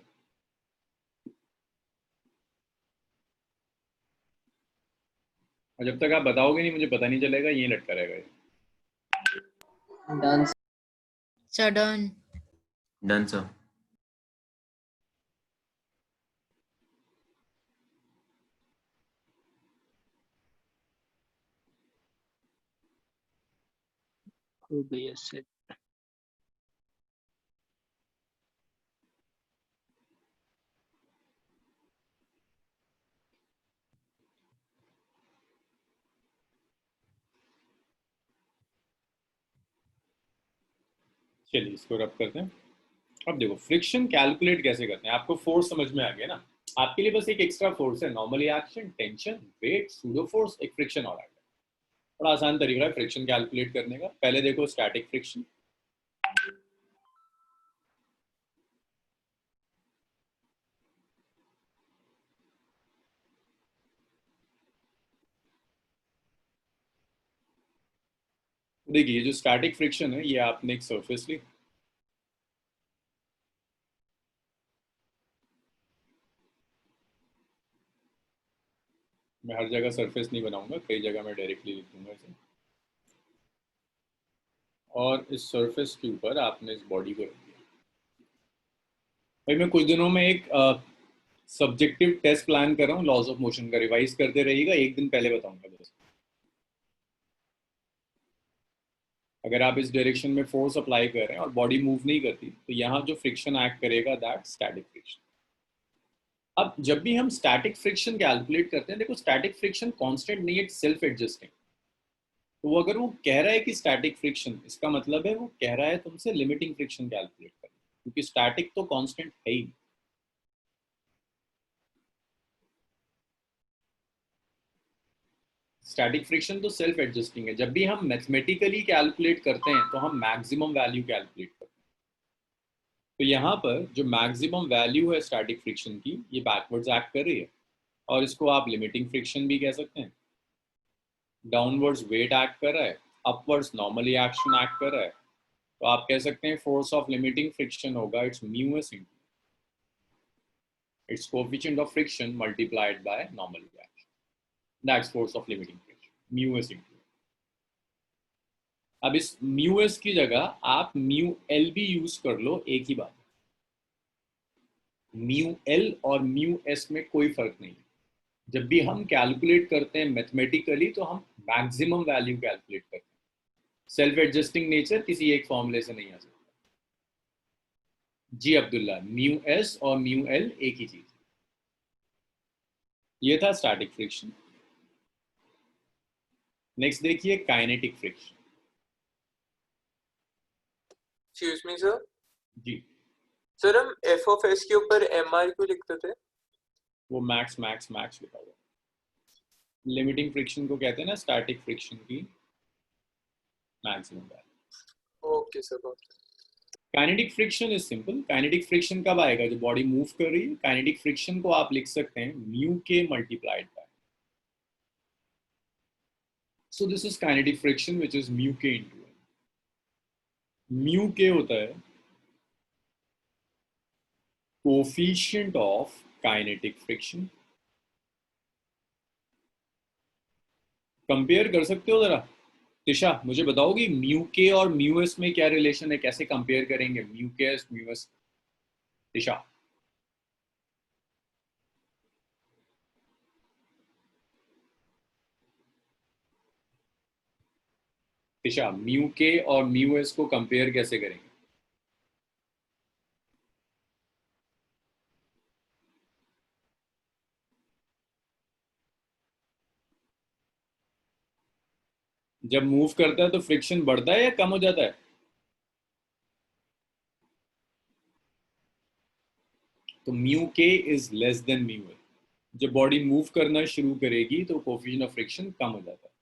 और जब तक आप बताओगे नहीं मुझे पता नहीं चलेगा, यही लटका रहेगा ये। Done. Sir done. Done sir. हो गया सर। चलिए इसको रब करते हैं। अब देखो फ्रिक्शन कैलकुलेट कैसे करते हैं, आपको फोर्स समझ में आ गया ना। आपके लिए बस एक एक्स्ट्रा फोर्स है, normal reaction, tension, weight, pseudo force, एक फ्रिक्शन और आ गया। बड़ा आसान तरीका है फ्रिक्शन कैलकुलेट करने का। पहले देखो स्टैटिक फ्रिक्शन, देखिए जो स्टैटिक फ्रिक्शन है ये आपने एक सरफेस ली, मैं हर जगह सरफेस नहीं बनाऊंगा, कई जगह मैं डायरेक्टली लिख दूंगा इसे, और इस सरफेस के ऊपर आपने इस बॉडी को रख दिया। भाई मैं कुछ दिनों में एक सब्जेक्टिव टेस्ट प्लान कर रहा हूँ लॉज ऑफ मोशन का, रिवाइज करते रहिएगा, एक दिन पहले बताऊंगा बस। अगर आप इस डायरेक्शन में फोर्स अप्लाई कर रहे हैं और बॉडी मूव नहीं करती तो यहाँ जो फ्रिक्शन एक्ट करेगा दैट स्टैटिक फ्रिक्शन। अब जब भी हम स्टैटिक फ्रिक्शन कैलकुलेट करते हैं, देखो स्टैटिक फ्रिक्शन कांस्टेंट नहीं है, सेल्फ एडजस्टिंग। तो वो अगर वो कह रहा है कि स्टैटिक फ्रिक्शन, इसका मतलब है वो कह रहा है तुमसे लिमिटिंग फ्रिक्शन कैलकुलेट करना, क्योंकि स्टैटिक तो कांस्टेंट है ही। स्टैटिक फ्रिक्शन तो सेल्फ एडजस्टिंग है। जब भी हम मैथमेटिकली कैलकुलेट करते हैं तो हम मैक्सिमम वैल्यू कैलकुलेट करते हैं। तो यहाँ पर जो मैक्सिमम वैल्यू है स्टैटिक फ्रिक्शन की, ये बैकवर्ड्स एक्ट कर रही है, और इसको आप लिमिटिंग फ्रिक्शन भी कह सकते हैं। डाउनवर्ड्स वेट एक्ट कर रहा है, अपवर्ड्स नॉर्मली एक्शन एक्ट कर रहा है, तो आप कह सकते हैं फोर्स ऑफ लिमिटिंग फ्रिक्शन होगा it's mu S into its coefficient of friction multiplied by normal reaction. That's force of limiting friction, mu s into. अब इस mu s की जगह आप mu l भी यूज कर लो, एक ही बात। mu l और mu s में कोई फर्क नहीं है। जब भी हम कैलकुलेट करते हैं मैथमेटिकली तो हम मैक्सिमम वैल्यू कैलकुलेट करते हैं। सेल्फ एडजस्टिंग नेचर किसी एक फॉर्मूले से नहीं आ सकता। जी अब्दुल्ला, mu s और mu l एक ही चीज। ये था स्टैटिक फ्रिक्शन। नेक्स्ट देखिए kinetic friction. Excuse me sir. जी सर हम एफ ऑफ एस के ऊपर एम आर क्यों लिखते थे? वो मैक्स मैक्स मैक्स लिखा हुआ। लिमिटिंग फ्रिक्शन को कहते हैं ना स्टैटिक फ्रिक्शन की maximum value. Okay sir. Kinetic friction is simple. Kinetic friction कब आएगा? जो बॉडी मूव कर रही है। काइनेटिक फ्रिक्शन को आप लिख सकते हैं म्यू के multiplied by, so this is kinetic friction which is mu के इनटू एन। म्यू के होता है coefficient of kinetic friction. Compare कर सकते हो जरा? तिशा मुझे बताओगी म्यू के और म्यू एस में क्या रिलेशन है, कैसे कंपेयर करेंगे म्यू के S mu S? Tisha Tisha mu के और म्यू एस को कंपेयर कैसे करेंगे? जब मूव करता है तो फ्रिक्शन बढ़ता है या कम हो जाता है? तो म्यू के is less than mu L. जब बॉडी मूव करना शुरू करेगी तो कोफिशिएंट ऑफ फ्रिक्शन कम हो जाता है।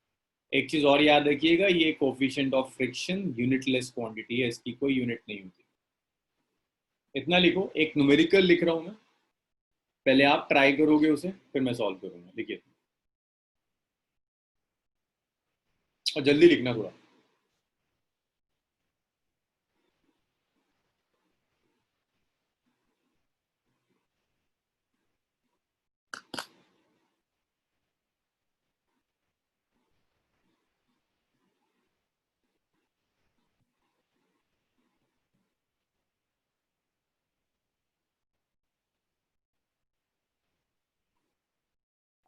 एक चीज और याद रखिएगा, ये coefficient of friction unitless quantity है, इसकी कोई यूनिट नहीं होती। इतना लिखो, एक न्यूमेरिकल लिख रहा हूं मैं, पहले आप ट्राई करोगे उसे, फिर मैं सॉल्व करूंगा। लिखिए और जल्दी लिखना थोड़ा।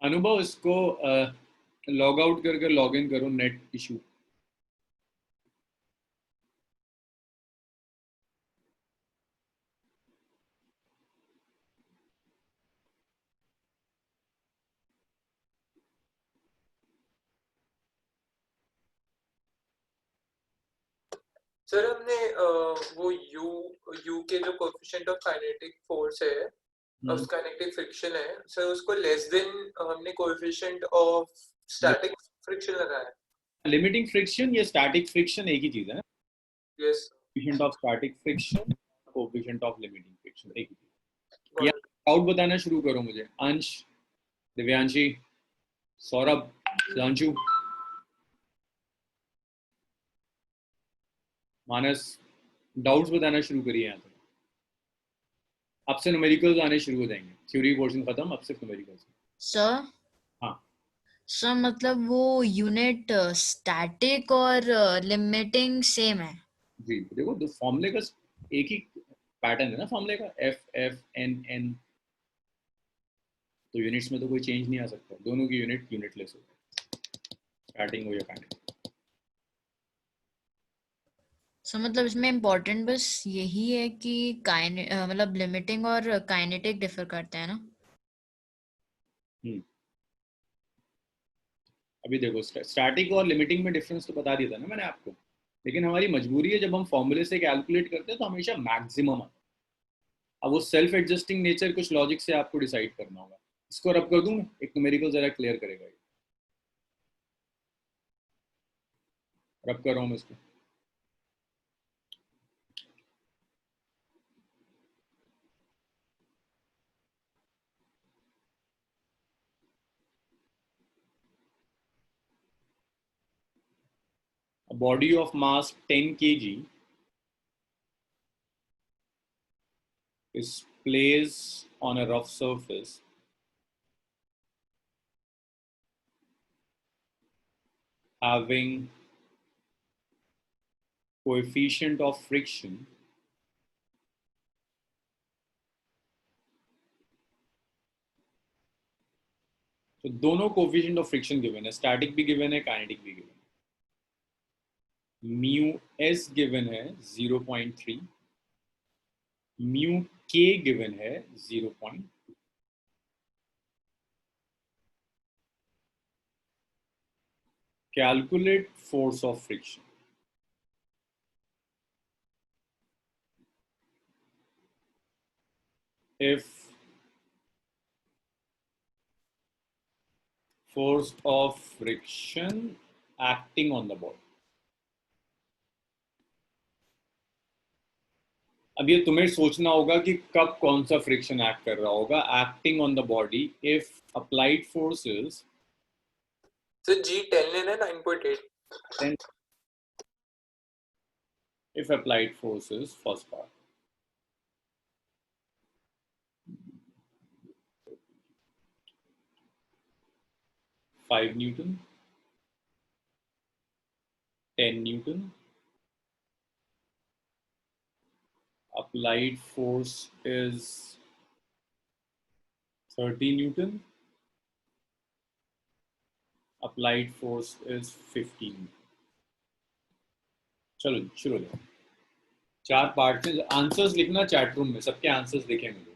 अनुभव इसको लॉग आउट करके लॉग इन करो, नेट इशू। सर हमने वो यू के जो कोएफिशिएंट ऑफ काइनेटिक फोर्स है, ऑफ काइनेटिक फ्रिक्शन है सर, उसको लेस देन हमने कोएफिशिएंट ऑफ स्टैटिक फ्रिक्शन लगाया है। लिमिटिंग फ्रिक्शन या स्टैटिक फ्रिक्शन एक ही चीज है ना? Yes. Coefficient of static friction, coefficient of limiting friction एक ही चीज। या डाउट बताना शुरू करो मुझे। अंश, दिव्यांशी, सौरभ, सुधांशु, मानस, डाउट्स बताना शुरू करिए। यहाँ पर अब से न्यूमेरिकल्स आने शुरू हो जाएंगे। थ्योरी पोर्शन खत्म, अब सिर्फ न्यूमेरिकल्स। सर हाँ सर मतलब वो यूनिट स्टैटिक और लिमिटिंग सेम है? जी, देखो दो फॉर्मूले का एक ही पैटर्न है ना फॉर्मूले का, एफ एफ एन एन। तो यूनिट्स में तो कोई चेंज नहीं आ सकता, दोनों की यूनिट यूनिटलेस होती है, स्टार्टिंग हो या काइनेटिक। सो मतलब इसमें इम्पोर्टेंट बस यही है कि मतलब लिमिटिंग और काइनेटिक डिफर करते हैं ना? अभी देखो स्टैटिक और लिमिटिंग में डिफरेंस तो बता दिया था ना मैंने आपको, लेकिन हमारी मजबूरी है जब हम फॉर्मूले से कैलकुलेट करते हैं तो हमेशा मैक्सिमम आता है। अब वो सेल्फ एडजस्टिंग नेचर कुछ लॉजिक से आपको डिसाइड करना होगा। इसको रब कर दूं, एक न्यूमेरिकल जरा क्लियर करेगा। रब कर रहा हूँ मैं इसको। a body of mass 10 kg is placed on a rough surface having coefficient of friction तो दोनों कोफिशिएंट ऑफ फ्रिक्शन गिवन है, स्टैटिक भी गिवन है, काइनेटिक भी गिवन है। म्यू एस गिवन है 0.3, म्यू के गिवन है 0.2। Calculate force of friction. If force of friction acting on the body, अब ये तुम्हें सोचना होगा कि कब कौन सा फ्रिक्शन एक्ट कर रहा होगा। Acting on the body if applied forces, sir जी 10 लेना है 9.8। if applied forces, first part, five Newton, 10 Newton, applied force is 30 Newton, applied force is 15। चलो शुरू हो जाओ। 4 पार्ट में आंसर्स लिखना चैट रूम में, सबके आंसर्स दिखे मुझे।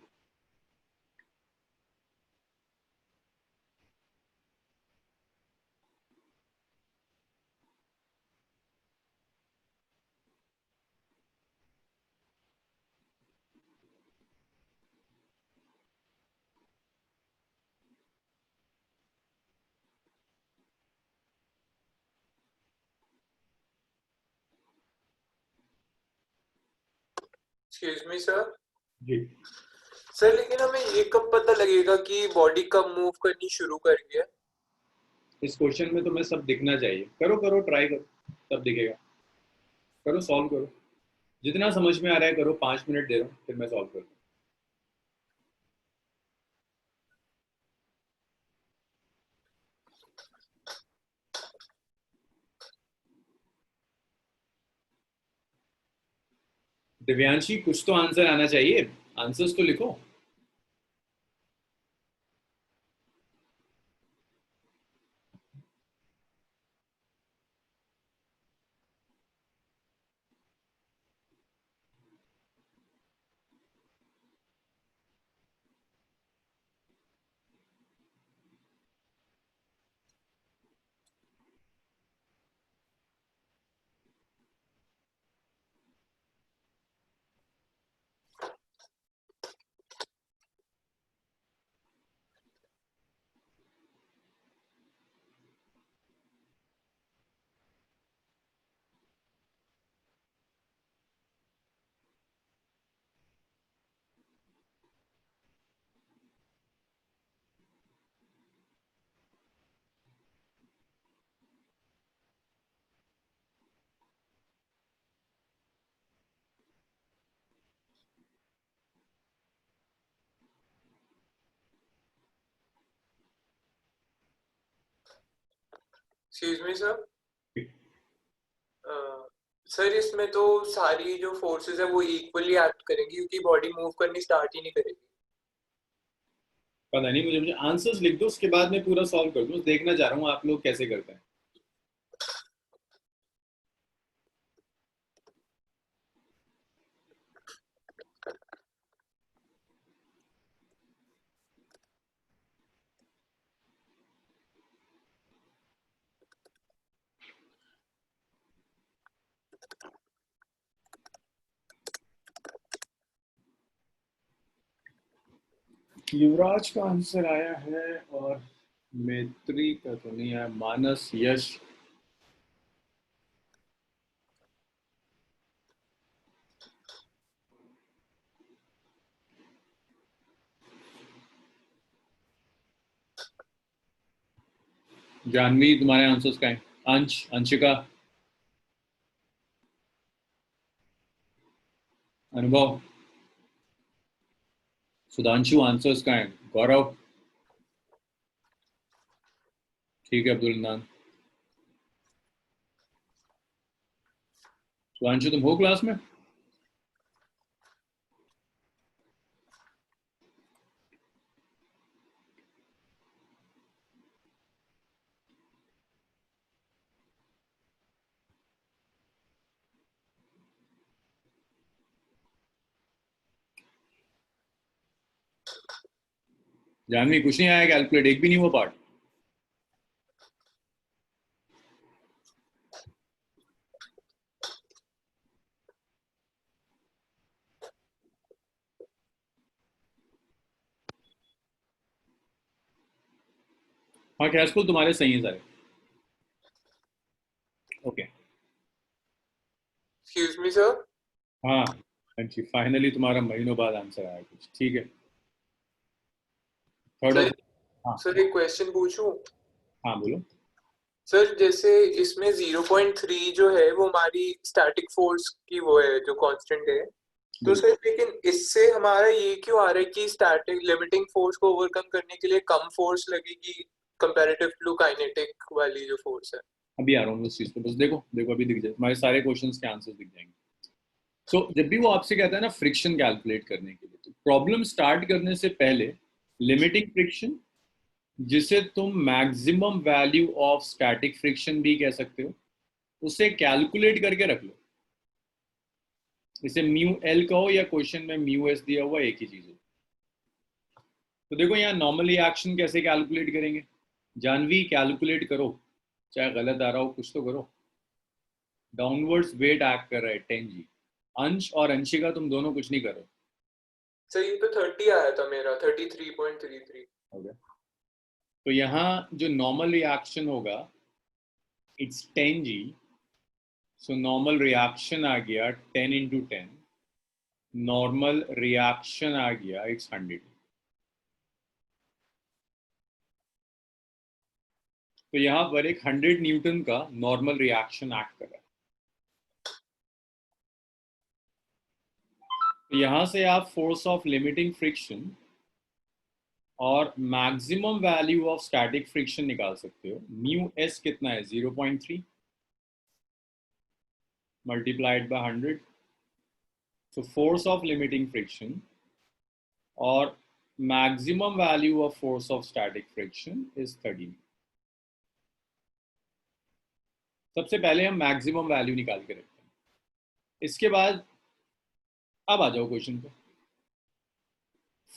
Excuse me sir. जी सर लेकिन हमें ये कब पता लगेगा कि बॉडी कब मूव करनी शुरू कर गई है? इस क्वेश्चन में तुम्हें सब दिखना चाहिए। करो करो, ट्राई करो, सब दिखेगा। करो, सॉल्व करो, जितना समझ में आ रहा है करो। 5 मिनट दे रहा हूँ, फिर मैं सॉल्व करूँ। दिव्यांशी, कुछ तो आंसर आना चाहिए, आंसर्स तो लिखो। Excuse me sir. सर इसमें तो सारी जो फोर्सेस है वो इक्वली एक्ट करेंगी क्योंकि बॉडी मूव करनी स्टार्ट ही नहीं करेगी। पता नहीं मुझे, आंसर्स लिख दो, उसके बाद मैं पूरा सॉल्व कर दूँ। देखना चाह रहा हूँ आप लोग कैसे करते हैं। युवराज का आंसर आया है और मैत्री का तो नहीं आया। मानस, यश, जानवी, तुम्हारे आंसर्स का है। अंश, अंशिका, अनुभव, सुधांशु आंसर्स का है, गौरव, ठीक है, अब्दुल नान, सुधांशु तुम हो क्लास में? जानवी कुछ नहीं आया कैलकुलेट, एक भी नहीं हुआ पार्ट। हाँ कैशफुल तुम्हारे सही है सारे। Okay excuse me sir. हाँ अंशी, फाइनली तुम्हारा महीनों बाद आंसर आया कुछ, ठीक है। थर्ड सर, ऑफ, हाँ सर एक क्वेश्चन पूछूं? हाँ बोलो। सर जैसे इसमें 0.3 जो है वो हमारी स्टैटिक फोर्स की वो है जो कांस्टेंट है, तो सर लेकिन इससे हमारा ये क्यों आ रहा है कि स्टैटिक लिमिटिंग फोर्स को ओवरकम करने के लिए कम फोर्स लगेगी कंपैरेटिव टू काइनेटिक वाली जो फोर्स है? अभी आ रहा हूँ उस चीज पे, बस देखो देखो अभी दिख जाए तुम्हारे सारे क्वेश्चंस के आंसर्स दिख जाएंगे। सो जब भी वो आपसे कहता है ना फ्रिक्शन कैलकुलेट करने के लिए, तो प्रॉब्लम स्टार्ट करने से पहले लिमिटिंग फ्रिक्शन, जिसे तुम maximum value of static friction भी कह सकते हो, उसे कैलकुलेट करके रख लो। इसे म्यू एल कहो या क्वेश्चन में म्यू एस दिया हुआ एक ही चीज है। तो देखो यहाँ नॉर्मली एक्शन कैसे कैलकुलेट करेंगे, जानवी कैलकुलेट करो, चाहे गलत आ रहा हो कुछ तो करो। डाउनवर्ड्स वेट एक्ट कर रहा है 10 जी। अंश और अंशिका तुम दोनों कुछ नहीं करो। सर ये तो 30 आया था मेरा, 33.33। ओके, तो यहाँ जो नॉर्मल रिएक्शन होगा it's 10 g, so normal reaction आ गया 10 into 10, नॉर्मल रिएक्शन आ गया इट्स 100। तो यहाँ पर एक 100 न्यूटन का नॉर्मल रिएक्शन एक्ट कर रहा है। तो यहाँ से आप फोर्स ऑफ लिमिटिंग फ्रिक्शन और maximum value of static friction निकाल सकते हो। म्यू एस कितना है, 0.3 multiplied by 100। So force of limiting friction or maximum value of force of static friction is 30। सबसे पहले हम मैक्सिमम वैल्यू निकाल के रखते हैं। इसके बाद अब आ जाओ क्वेश्चन पे।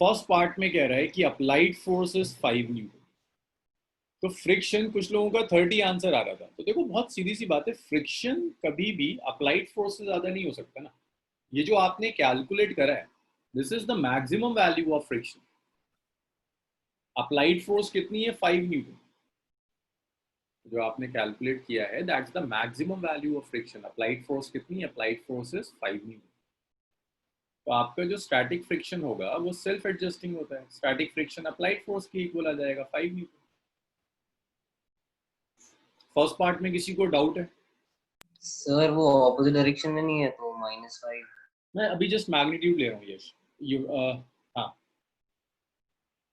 फर्स्ट पार्ट में कह रहा है कि अप्लाइड फोर्स इज 5 न्यूटन, तो फ्रिक्शन कुछ लोगों का 30 आंसर आ रहा था। तो देखो बहुत सीधी सी बात है, फ्रिक्शन कभी भी अप्लाइड फोर्स से ज्यादा नहीं हो सकता ना। ये जो आपने कैलकुलेट करा है, this is the maximum value of friction. Applied force कितनी है, 5 न्यूटन। जो आपने कैलकुलेट किया है that's the maximum value of friction. Applied force कितनी है, अप्लाइड फोर्स इज 5 न्यूटन। तो आपका जो स्टैटिक फ्रिक्शन होगा वो सेल्फ एडजस्टिंग होता है। स्टैटिक फ्रिक्शन अप्लाइड फोर्स के इक्वल आ जाएगा, 5 न्यूटन। फर्स्ट पार्ट में किसी को डाउट है? सर वो ऑपोजिट डायरेक्शन में नहीं है तो -5। मैं अभी जस्ट मैग्नीट्यूड ले रहा हूँ यश, हाँ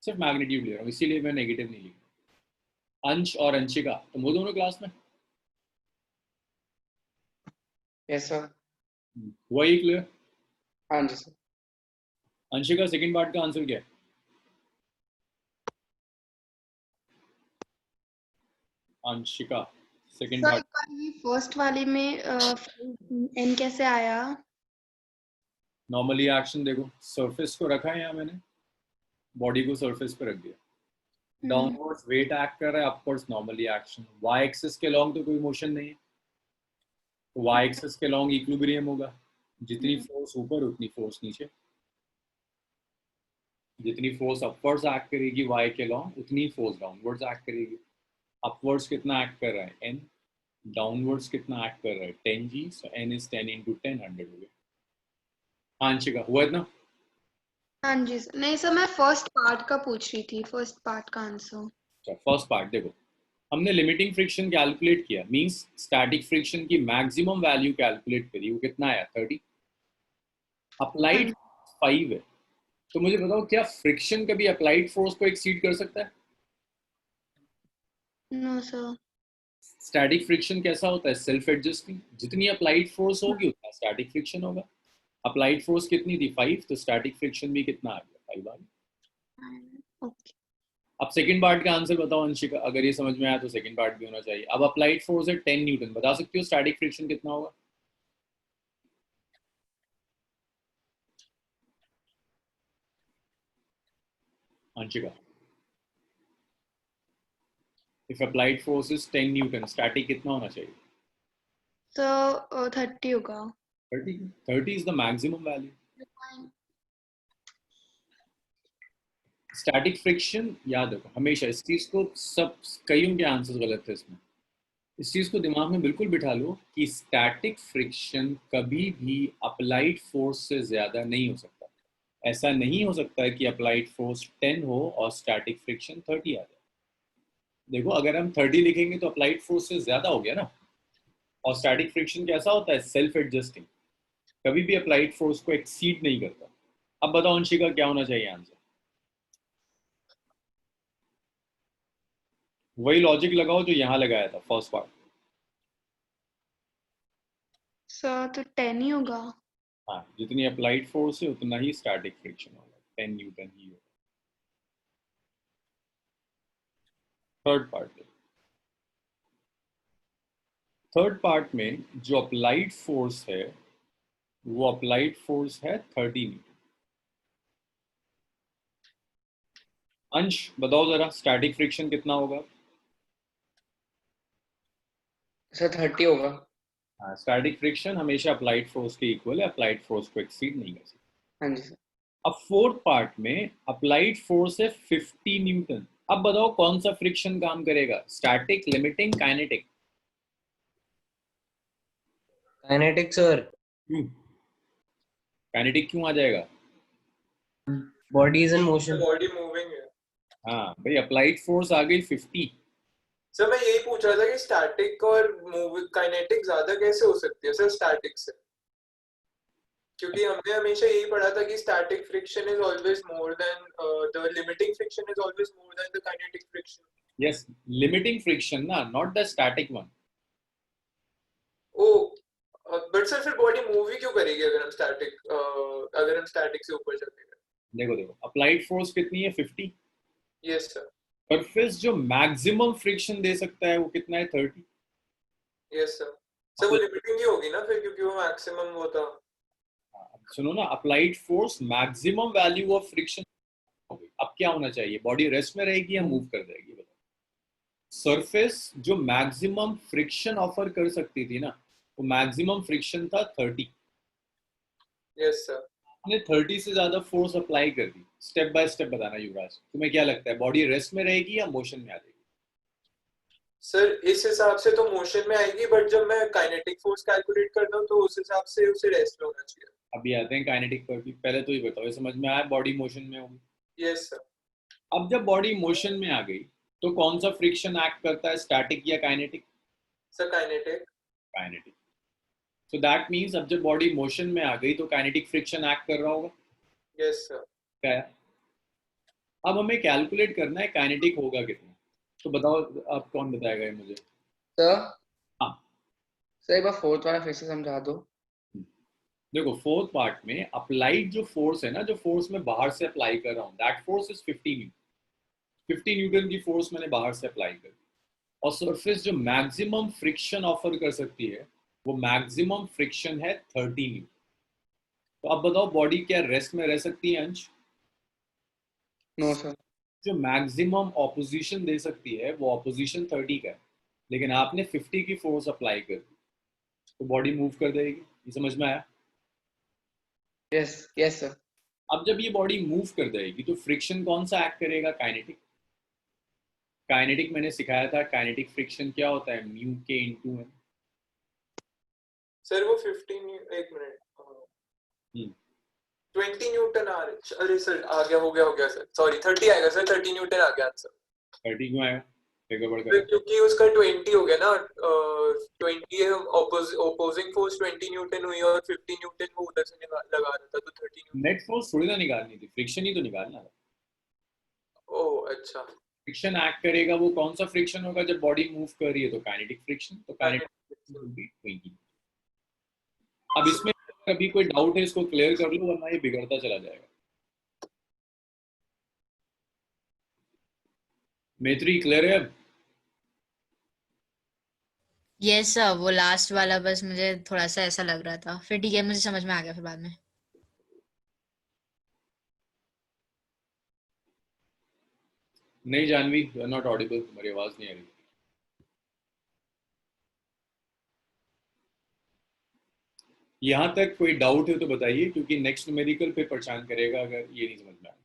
सिर्फ मैग्नीट्यूड ले रहा हूँ, इसीलिए मैं नेगेटिव नहीं लिख रहा। अंश और अंशिका तुम वो दोनों क्लास में? Yes sir. हुआ ही क्लियर? हाँ जी सर। अंशिका सेकंड पार्ट का आंसर क्या है? Anshika second sir part. ये फर्स्ट वाले में एन कैसे आया? नॉर्मली एक्शन देखो, सरफेस को रखा है यहाँ मैंने, बॉडी को सरफेस पे रख दिया। डाउनवर्ड्स वेट एक्ट कर रहा है, upwards normally action. Y axis के लॉन्ग तो कोई मोशन नहीं है, तो वाई एक्सिस के लॉन्ग इक्विलिब्रियम होगा। जितनी फोर्स ऊपर उतनी फोर्स नीचे, जितनी फोर्स अपवर्ड्स एक्ट करेगी वाई के लॉन्ग उतनी फोर्स डाउनवर्ड्स एक्ट करेगी। अपवर्ड्स कितना एक्ट कर रहा है, एन। डाउनवर्ड्स कितना एक्ट कर रहा है, 10 g. So N is 10 into 10, 100 हो गया। आंशिका हुआ इतना? हाँ जी सर। नहीं सर, मैं फर्स्ट पार्ट का पूछ रही थी, फर्स्ट पार्ट का आंसर। अच्छा फर्स्ट पार्ट देखो, हमने लिमिटिंग फ्रिक्शन कैलकुलेट किया, मींस स्टैटिक फ्रिक्शन की मैक्सिमम वैल्यू कैलकुलेट करी, वो कितना आया, 30। अप्लाइड 5 है, तो मुझे बताओ क्या फ्रिक्शन कभी अप्लाइड फोर्स को एक्सीड कर सकता है? No sir. स्टैटिक फ्रिक्शन कैसा होता है? Self adjusting. जितनी अप्लाइड फोर्स होगी उतना स्टैटिक फ्रिक्शन होगा। अप्लाइड फोर्स कितनी थी? 5, तो स्टैटिक फ्रिक्शन भी कितना आ गया? 5 आ गया। ओके अब सेकंड पार्ट का आंसर बताओ अंशिका, अगर ये समझ में आया तो सेकंड पार्ट भी होना चाहिए। अब अप्लाइड फोर्स है 10 न्यूटन, बता सकती हो स्टैटिक फ्रिक्शन कितना होगा? Anshika, if applied force is 10 Newton, static कितना होना चाहिए? सर 30 होगा। 30। 30 is the maximum value. Static friction याद रखो हमेशा, इस चीज को, सब कईयों के आंसर्स गलत थे इसमें, इस चीज को दिमाग में बिल्कुल बिठा लो कि स्टैटिक फ्रिक्शन कभी भी अप्लाइड फोर्स से ज्यादा नहीं हो सकता। ऐसा नहीं हो सकता है कि अप्लाइड फोर्स 10 हो और स्टैटिक फ्रिक्शन 30 आ जाए। देखो अगर हम 30 लिखेंगे तो अप्लाइड फोर्स से ज्यादा हो गया ना। और स्टैटिक फ्रिक्शन कैसा होता है? सेल्फ एडजस्टिंग, कभी भी अप्लाइड फोर्स को एक्सीड नहीं करता। अब बताओ अंशिका क्या होना चाहिए आंसर? वही लॉजिक लगाओ जो यहाँ लगाया था फर्स्ट पार्ट। सर तो 10 ही होगा। हाँ, जितनी अप्लाइड फोर्स है उतना ही स्टैटिक फ्रिक्शन होगा, 10 न्यूटन ही होगा। थर्ड पार्ट, थर्ड पार्ट में जो अप्लाइड फोर्स है वो अप्लाइड फोर्स है 30 न्यूटन। अंश बताओ जरा स्टैटिक फ्रिक्शन कितना होगा? सर 30 होगा। हाँ, स्टैटिक फ्रिक्शन हमेशा अप्लाइड फोर्स के इक्वल है, अप्लाइड फोर्स को एक्सीड नहीं कर सकता। हाँ जी सर। अब फोर्थ पार्ट में अप्लाइड फोर्स है 50 न्यूटन। अब बताओ कौन सा फ्रिक्शन काम करेगा? Static, limiting, kinetic? Kinetic sir. Kinetic क्यों आ जाएगा? Body is in motion. Body moving है। हाँ भाई, अप्लाइड फोर्स आ गई 50। सर मैं यही पूछ रहा था कि स्टैटिक और मूव काइनेटिक ज्यादा कैसे हो सकती है सर स्टैटिक से, क्योंकि हमने हमेशा यही पढ़ा था कि static friction is always more than the limiting friction is always more than the kinetic friction. Yes, limiting friction ना, not the static one. Oh but sir फिर बॉडी मूव ही क्यों करेगी अगर हम स्टैटिक से ऊपर चलेंगे? देखो देखो, अप्लाइड फोर्स कितनी है? 50। Yes sir. सरफेस जो मैक्सिमम फ्रिक्शन दे सकता है वो कितना है? 30। Yes sir. सर वो लिमिटिंग ही होगी ना फिर, क्योंकि वो मैक्सिमम वो था। सुनो ना, applied force maximum value of friction हो गई। अब क्या होना चाहिए? बॉडी रेस्ट में रहेगी या मूव कर जाएगी? बताओ। सरफेस जो मैक्सिमम फ्रिक्शन ऑफर कर सकती थी ना, वो मैक्सिमम फ्रिक्शन था 30। Yes sir. आपने 30 से ज्यादा फोर्स अप्लाई कर दी। स्टेप बाय स्टेप बताना युवराज, तुम्हें क्या लगता है बॉडी रेस्ट में रहेगी या मोशन में आ जाएगी? सर इस हिसाब से तो मोशन में आएगी, बट जब मैं काइनेटिक फोर्स कैलकुलेट करता हूँ तो उस हिसाब से उसे रेस्ट में होना चाहिए। अभी आते हैं काइनेटिक पर भी, पहले तो ये बताओ, ये समझ में आया बॉडी मोशन में होगी? Yes sir. अब जब बॉडी मोशन में आ गई तो कौन सा फ्रिक्शन एक्ट करता है, स्टैटिक या kinetic? Sir kinetic. Kinetic. So that means अब जब बॉडी मोशन में आ गई तो काइनेटिक फ्रिक्शन एक्ट कर रहा होगा। Yes sir. क्या है? अब हमें कैलकुलेट करना है काइनेटिक होगा कितना। तो बताओ, अब कौन बताएगा ये मुझे? सर हाँ सर एक बार फोर्थ वाला फिर से समझा दो। देखो, फोर्थ पार्ट में अप्लाइड जो फोर्स है ना, जो फोर्स मैं बाहर से अप्लाई कर रहा हूँ, that force is 50 Newton. 50 Newton की फोर्स मैंने बाहर से अप्लाई कर दी। और सरफेस जो मैक्सिमम फ्रिक्शन ऑफर कर सकती है वो मैक्सिमम फ्रिक्शन है 30 न्यूटन। तो अब बताओ बॉडी क्या रेस्ट में रह सकती है अंश? No sir. जो मैक्सिमम ऑपोजिशन दे सकती है वो ऑपोजिशन 30 का है, लेकिन आपने 50 की फोर्स अप्लाई कर दी तो बॉडी मूव कर देगी। ये समझ में आया? Yes yes sir. अब जब ये बॉडी मूव कर जाएगी तो फ्रिक्शन कौन सा एक्ट करेगा? काइनेटिक। काइनेटिक मैंने सिखाया था, काइनेटिक फ्रिक्शन क्या होता है? म्यू के इनटू एन। सर वो 15 एक मिनट 20 न्यूटन आ रहे। अरे सर आ गया, हो गया सर, सॉरी 30 आएगा सर, 30 न्यूटन आ गया आंसर। 30 क्यों आएगा? गड़बड़ तो कर क्योंकि उसका 20 हो गया ना, 20 ओपोजिंग फोर्स 20 न्यूटन हुई और 50 न्यूटन वो उधर से लगा रहा था, तो 30 न्यूटन। नेट फोर्स थोड़ी ना निकालनी थी, फ्रिक्शन ही तो निकालना था। ओह अच्छा। फ्रिक्शन एक्ट करेगा, वो कौन सा फ्रिक्शन होगा जब बॉडी मूव कर रही है, तो काइनेटिक फ्रिक्शन, तो काइनेटिक फ्रिक्शन होगी 20। अब इसमें कभी कोई डाउट है इसको क्लियर कर लो, वरना ये बिगड़ता चला जाएगा। मैत्री क्लियर है अब? यस सर, वो लास्ट वाला बस मुझे थोड़ा सा ऐसा लग रहा था, फिर ठीक है, मुझे समझ में आ गया फिर बाद में। नहीं Jhanvi, you are not audible, तुम्हारी आवाज नहीं आ रही। यहाँ तक कोई डाउट है तो बताइए, क्योंकि नेक्स्ट न्यूमेरिकल पे परेशान करेगा अगर ये नहीं समझ में आया।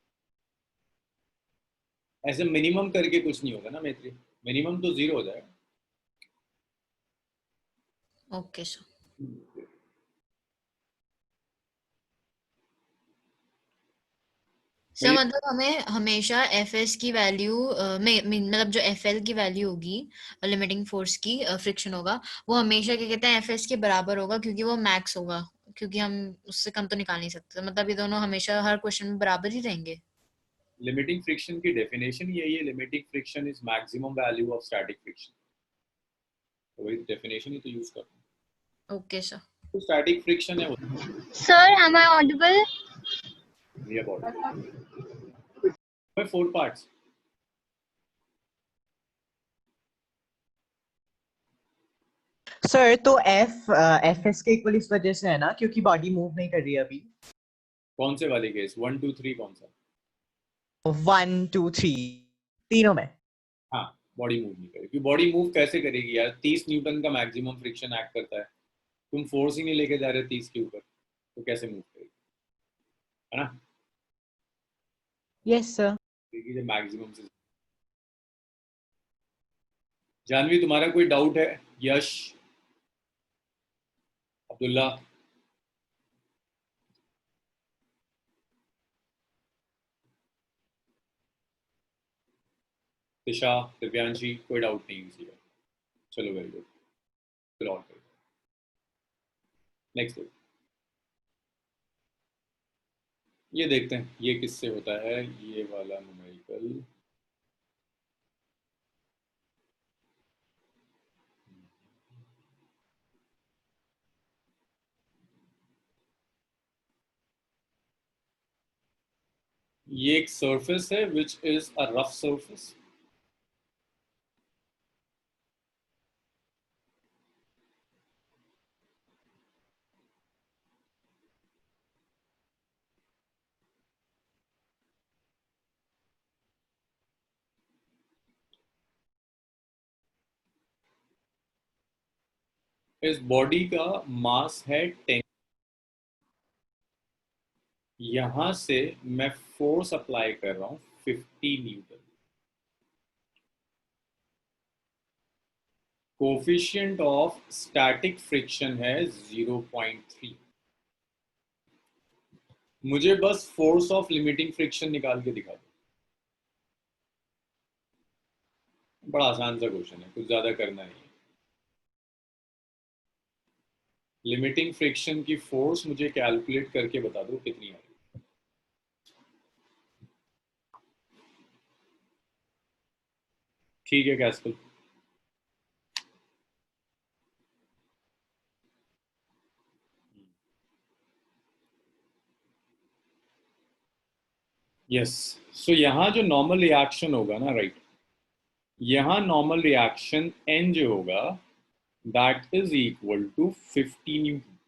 ऐसे मिनिमम करके कुछ नहीं होगा ना मैत्री, मिनिमम तो 0 हो जाएगा। Okay sir. सर मतलब हमें हमेशा एफ एस की वैल्यू मतलब जो एफ एल की वैल्यू होगी लिमिटिंग फोर्स की, फ्रिक्शन होगा, वो हमेशा क्या कहते हैं एफ एस के बराबर होगा, क्योंकि वो मैक्स होगा, क्योंकि हम उससे कम तो निकाल नहीं सकते। मतलब ये दोनों हमेशा हर क्वेश्चन में बराबर ही रहेंगे। लिमिटिंग फ्रिक्शन की डेफिनेशन यही है, limiting friction is maximum value of static friction, तो वही डेफिनेशन ही तो यूज करते हैं। Okay sir. तो स्टैटिक फ्रिक्शन है वो, सर एम आई ऑडिबल? ये ऑडिबल 4 पार्ट्स। सर तो एफ एस के इक्वल इस वजह से है ना, क्योंकि बॉडी मूव नहीं कर रही है अभी। कौन से वाले केस, 1 2 3 कौन सा? 1 2 3 तीनों में। हाँ, बॉडी मूव नहीं करेगी। बॉडी मूव कैसे करेगी यार, 30 न्यूटन का मैक्सिमम फ्रिक्शन एक्ट करता है, तुम फोर्स ही नहीं लेके जा रहे 30 के ऊपर, तो कैसे मूव करेगी, है ना? Yes sir. मैक्सिमम से। जानवी तुम्हारा कोई डाउट है? यश, अब्दुल्ला, दिशा, दिव्यांशी, कोई डाउट नहीं किसी का? चलो वेरी गुड, फिर और करो। नेक्स्ट ये देखते हैं ये किससे होता है, ये वाला न्यूमेरिकल। ये एक सरफेस है which is a rough surface, इस बॉडी का मास है 10, यहां से मैं फोर्स अप्लाई कर रहा हूं 50 Newton. Coefficient of static friction है 0.3। मुझे बस फोर्स ऑफ लिमिटिंग फ्रिक्शन निकाल के दिखा दो। बड़ा आसान सा क्वेश्चन है, कुछ ज्यादा करना नहीं है। लिमिटिंग फ्रिक्शन की फोर्स मुझे कैलकुलेट करके बता दो कितनी आएगी। ठीक है कैस्पल, यस। सो यहाँ जो नॉर्मल रिएक्शन होगा ना, राइट, यहाँ नॉर्मल रिएक्शन एन जो होगा that is equal to 50 newton.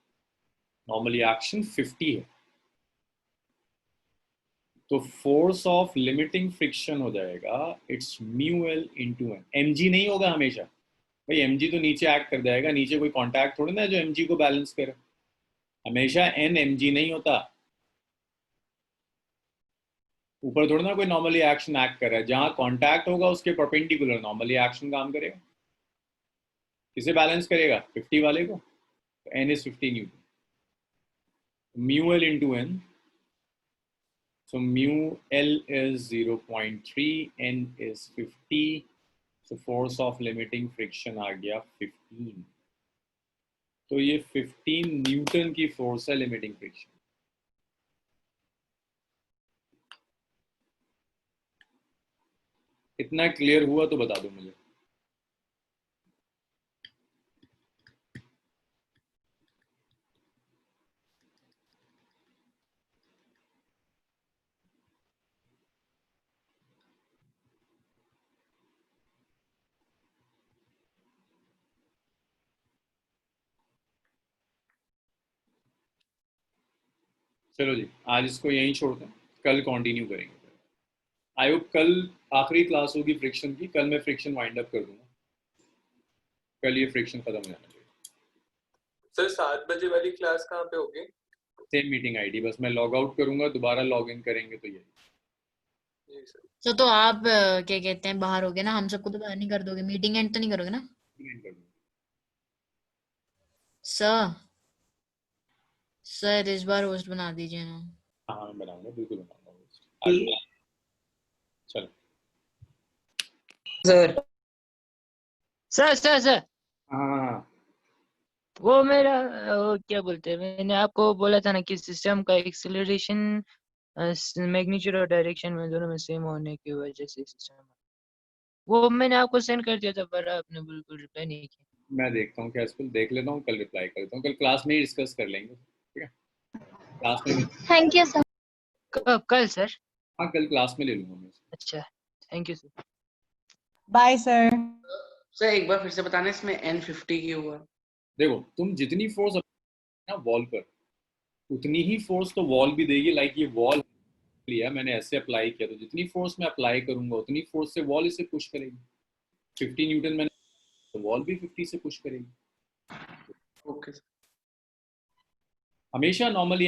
Normal reaction 50 है, तो फोर्स ऑफ लिमिटिंग फ्रिक्शन हो जाएगा it's mu L into N. M G नहीं होगा हमेशा भाई, एम जी तो नीचे एक्ट कर जाएगा, नीचे कोई कॉन्टैक्ट थोड़ी ना जो एम जी को बैलेंस करे, हमेशा एन एम जी नहीं होता। ऊपर थोड़ा ना कोई नॉर्मली एक्शन एक्ट कर रहा है, जहां कांटेक्ट होगा उसके परपेंडिकुलर नॉर्मली एक्शन काम करेगा। किसे बैलेंस करेगा, 50 वाले को, तो N is 50 newton, mu L into N, so mu L is 0.3, N is 50, so force of limiting friction आ गया 15। तो ये 15 न्यूटन की फोर्स है लिमिटिंग फ्रिक्शन। इतना क्लियर हुआ तो बता दो मुझे। चलो जी, आज इसको यहीं छोड़ते हैं, कल कंटिन्यू करेंगे। आई होप कल आखिरी क्लास होगी फ्रिक्शन की, कल मैं फ्रिक्शन वाइंड अप कर दूंगा, कल ये फ्रिक्शन खत्म हो जाना चाहिए। सर 7 बजे वाली क्लास कहाँ पे होगी? सेम मीटिंग आईडी, बस मैं लॉग आउट करूंगा, दोबारा लॉग इन करेंगे तो ये। जी सर। तो आप क्या कहते हैं, बाहर होगे ना, हम सबको तो बाहर नहीं कर दोगे, मीटिंग एंड तो नहीं करोगे ना सर? सर इस बार होस्ट बना दीजिए ना। हाँ मैं बनाऊंगा, बिल्कुल बनाऊंगा। चलो सर सर हाँ वो मेरा वो क्या बोलते हैं, मैंने आपको बोला था ना कि सिस्टम का एक्सेलरेशन मैग्नीट्यूड और डायरेक्शन में दोनों में सेम होने की वजह से सिस्टम, वो मैंने आपको सेंड कर दिया था पर आपने बिल्कुल रिप्लाई नहीं किया। मैं देखता हूँ क्या इसको देख लेता हूँ, कल रिप्लाई करता हूँ, कल क्लास में ही डिस्कस कर लेंगे, ठीक है? क्लास में थैंक यू सर। कल सर? हाँ कल क्लास में ले लूंगा मैं। अच्छा, thank you sir. Bye sir. Sir एक बार फिर से बताना इसमें N50 क्यों हुआ? देखो तुम जितनी फोर्स ना वॉल पर, उतनी ही फोर्स तो वॉल भी देगी। लाइक ये वॉल लिया मैंने, ऐसे अप्लाई किया, तो जितनी फोर्स मैं अप्लाई करूंगा उतनी फोर्स से वॉल इसे पुश करेगी। 50 न्यूटन मैंने, तो वॉल भी 50 से पुश करेगी। Okay sir. हमेशा नॉर्मली